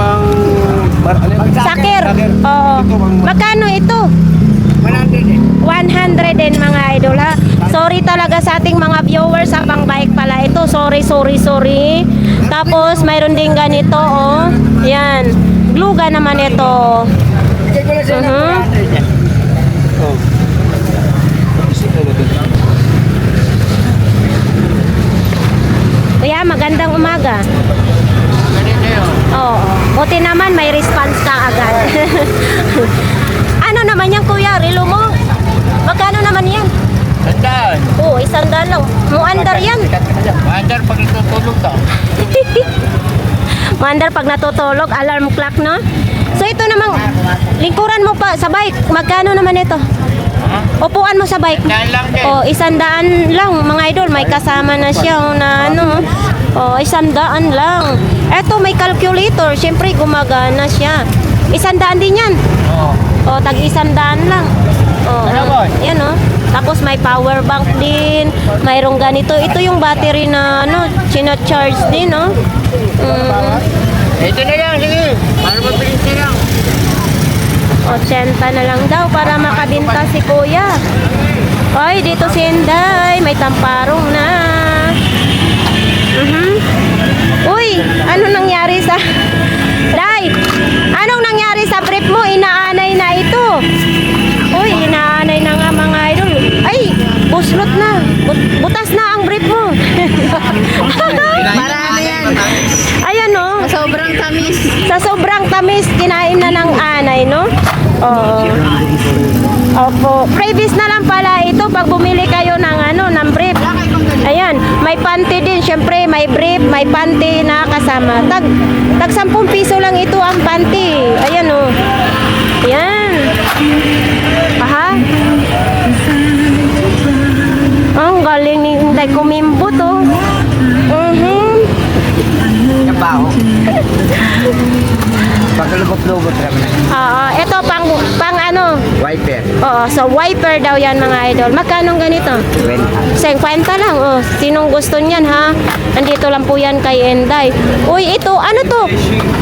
Speaker 1: Sakir. Oo. Magkano ito?
Speaker 2: 100 eh.
Speaker 1: 100 din mga idol ha. Sorry talaga sa ating mga viewers sa pang bike pala ito. Sorry. Tapos mayroon din ganito oh. Yan. Gluga naman ito.
Speaker 2: Bigay ko lang sa'yo ng 400 yan.
Speaker 1: Kuya, magandang umaga. Oo. Buti naman may response ka agad. Ano naman yan kuya? Relo mo? Magkano naman yan?
Speaker 2: Sandaan.
Speaker 1: Oo, 100 lang. Muandar yan.
Speaker 2: Mandar pag itutulog ka.
Speaker 1: Muandar pag natutulog, alarm clock, no? So ito namang, lingkuran mo pa sa bike. Magkano naman ito? Upuan mo sa bike.
Speaker 2: Dahil lang din.
Speaker 1: Oh, 100 lang mga idol. May kasama na siya oh, na ano. Oh, 100 lang. Eto may calculator. Siyempre gumagana siya. 100 din yan.
Speaker 2: Oo.
Speaker 1: Oh, tag 100 lang. Oh, yan oh. Tapos may power bank din. Mayroong ganito. Ito yung battery na ano, china-charge din, no?
Speaker 2: Ito na lang, sige. Para mabilis na lang.
Speaker 1: 80 na lang daw para makabinta si kuya. Oy, dito si Inday. May tamparong na. Uy, ano nangyari sa... Day, anong nangyari sa brief mo? Inaanay na ito. Uy, inaanay na nga mga idol. Ay, buslot na. Butas na ang brief mo.
Speaker 3: Marami yan.
Speaker 1: Ayan no.
Speaker 3: Sobrang tamis.
Speaker 1: Sa sobrang tamis, kinain na ng anay, no? Oo. Opo. Previous na lang pala ito pag bumili kayo ng ano, ng brief. Ayan, may panty din. Siyempre, may brief, may panty na kasama. Tag 10 piso lang ito ang panty. Ayan, oh. Ayan. Aha. Ang galing ni Inday kumimbo to.
Speaker 2: Yung baho. Pagkalubot-lubot kami.
Speaker 1: Ito pang ano?
Speaker 2: Wiper.
Speaker 1: Oo, so wiper daw yan mga idol. Magkano ganito? 50 lang. Oh, sinong gusto niyan ha? Nandito lang po yan kay Enday. Uy, ito, ano to?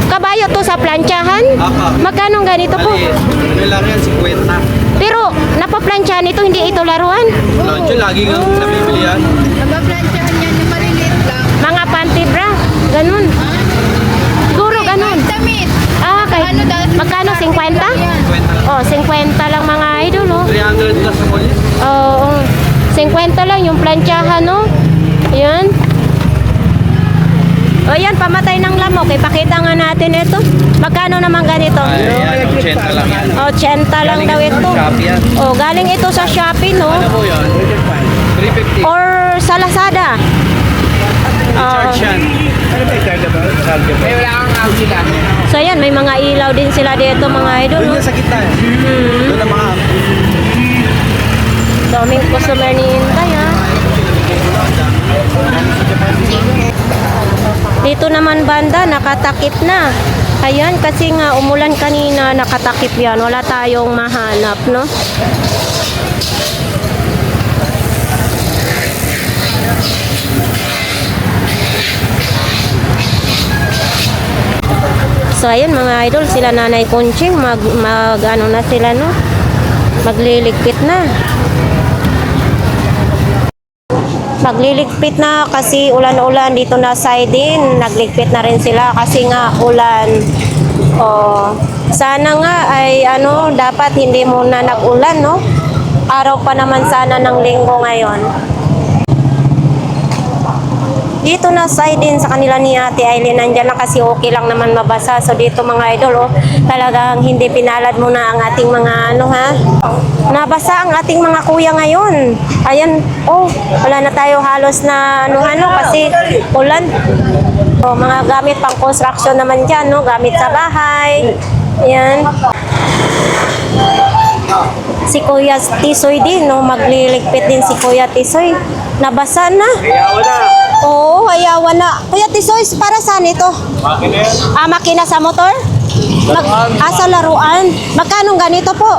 Speaker 1: Kabayo to sa planchahan? Magkano ganito po?
Speaker 4: Kailangan yan, 50.
Speaker 1: Pero napaplansyahan ito, hindi ito laruan.
Speaker 4: Lunch, lagi kang nabibili yan.
Speaker 3: Nabaplansyahan yan yung maliliit lang.
Speaker 1: Mga panty bra, ganun. Siguro ganun.
Speaker 3: Damit.
Speaker 1: Kay, magkano? 50? Oh, 50 lang mga idol, oh.
Speaker 4: 300 plus sa polis.
Speaker 1: Oo. 50 lang yung planchahan, no? Yan. O yan, pamatay ng lamok. Ipakita nga natin ito. Magkano naman ganito?
Speaker 4: Ayan, 80 lang yan.
Speaker 1: 80 lang daw ito.
Speaker 4: Shopee yan.
Speaker 1: O, galing ito sa Shopee, no?
Speaker 4: Ano po yun? 350.
Speaker 1: Or sa Lazada.
Speaker 4: Charge yan.
Speaker 2: May wala kang sila.
Speaker 1: So yan, may mga ilaw din sila dito, mga idol, no?
Speaker 4: Doon yan sa gitna eh. Doon ang mga
Speaker 1: Daming customer ni Inday, ha? Dito naman banda, nakatakip na. Ayan, kasi nga umulan kanina, nakatakip yan. Wala tayong mahanap, no? So ayun mga idol, sila Nanay Conching mag ano na sila no. Magliligpit na. Magliligpit na kasi ulan-ulan dito na side din. Nagligpit na rin sila kasi nga ulan. Oh, sana nga ay ano, dapat hindi muna nag-ulan no. Araw pa naman sana ng linggo ngayon. Dito na side din sa kanila ni Ate Aileen, nandyan na kasi okay lang naman mabasa. So dito mga idol, oh, talagang hindi pinalad muna ang ating mga ano ha. Nabasa ang ating mga kuya ngayon. Ayan, oh, wala na tayo halos na ano kasi ulan. Oh, mga gamit pang construction naman dyan, no? Gamit sa bahay. Ayan. Si Kuya Tisoy din, no? Magliligpit din si Kuya Tisoy. Nabasa na. Oo, hayawan na. Kuya Tisoy, para saan ito?
Speaker 4: Makina yan.
Speaker 1: Makina sa motor? Sa laruan. Magkano ganito po?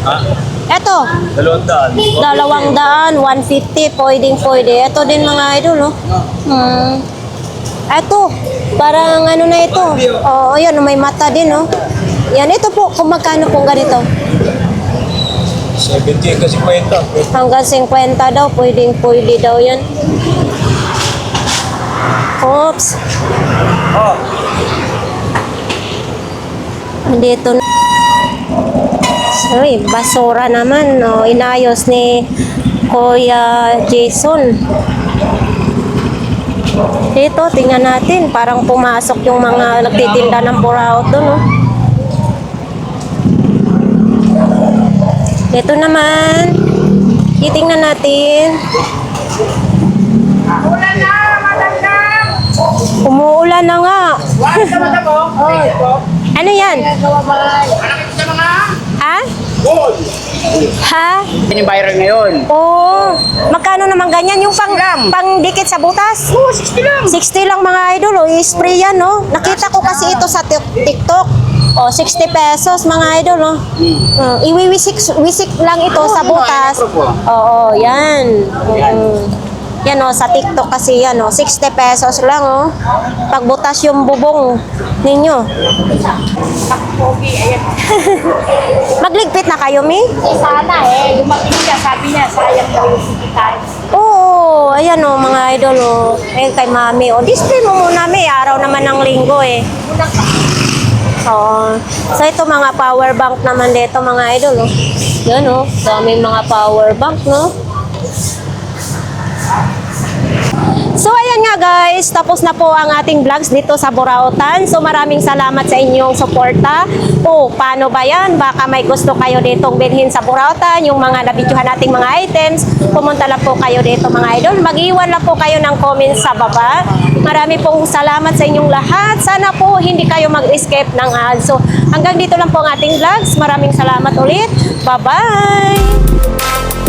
Speaker 4: Ha?
Speaker 1: Ito,
Speaker 4: 200.
Speaker 1: 200, 150, pwede. Ito din mga idol, no? Ito, parang ano na ito. Oo, yan, may mata din, no? Yan, ito po, kung magkano pong ganito?
Speaker 4: 70 kasi 50.
Speaker 1: Hanggang 50 daw, pwede daw yan. Oops.
Speaker 4: Oh.
Speaker 1: Dito na. Sorry, basura naman, no? Inayos ni Kuya Jason. Dito, tingnan natin. Parang pumasok yung mga nagtitinda ng buraot doon, no? Dito naman. Titingnan natin.
Speaker 3: Ulan na, madagdag!
Speaker 1: Umuulan na nga.
Speaker 3: Wala ka mata mo?
Speaker 1: Ano yan?
Speaker 3: Anak ito sa mga...
Speaker 1: Ha? Ha?
Speaker 2: Yan yung viral ngayon.
Speaker 1: Oo. Magkano naman ganyan? Yung pang dikit sa butas?
Speaker 3: Oo, 60 lang.
Speaker 1: 60 lang mga idol. Oh. I-spray yan, no? Nakita ko kasi ito sa TikTok. Oh, 60 pesos mga idol, no? Iwiwisik lang ito sa butas. Oo, yan. Yan, oh, sa TikTok kasi yan, oh. 60 pesos lang, oh. Pagbutas yung bubong ninyo.
Speaker 3: Pogi, ayan.
Speaker 1: Magligpit na kayo, Mi?
Speaker 3: Sana dumating siya, sabi niya, sayang daw yung sikitan.
Speaker 1: Oo, ayan o mga idol o. Eh kay mami o. Display mo muna Mi, araw naman ng linggo eh. Oo. So ito mga power bank naman dito mga idol o. Yan o, daming mga power bank no. So ayan nga guys, tapos na po ang ating vlogs dito sa Burautan. So maraming salamat sa inyong suporta. O paano ba yan? Baka may gusto kayo ditong bilhin sa Burautan, yung mga nabidyohan nating mga items. Pumunta lang po kayo dito mga idol. Mag-iwan lang po kayo ng comments sa baba. Marami pong salamat sa inyong lahat. Sana po hindi kayo mag-escape ng ads. So hanggang dito lang po ang ating vlogs. Maraming salamat ulit. Bye-bye!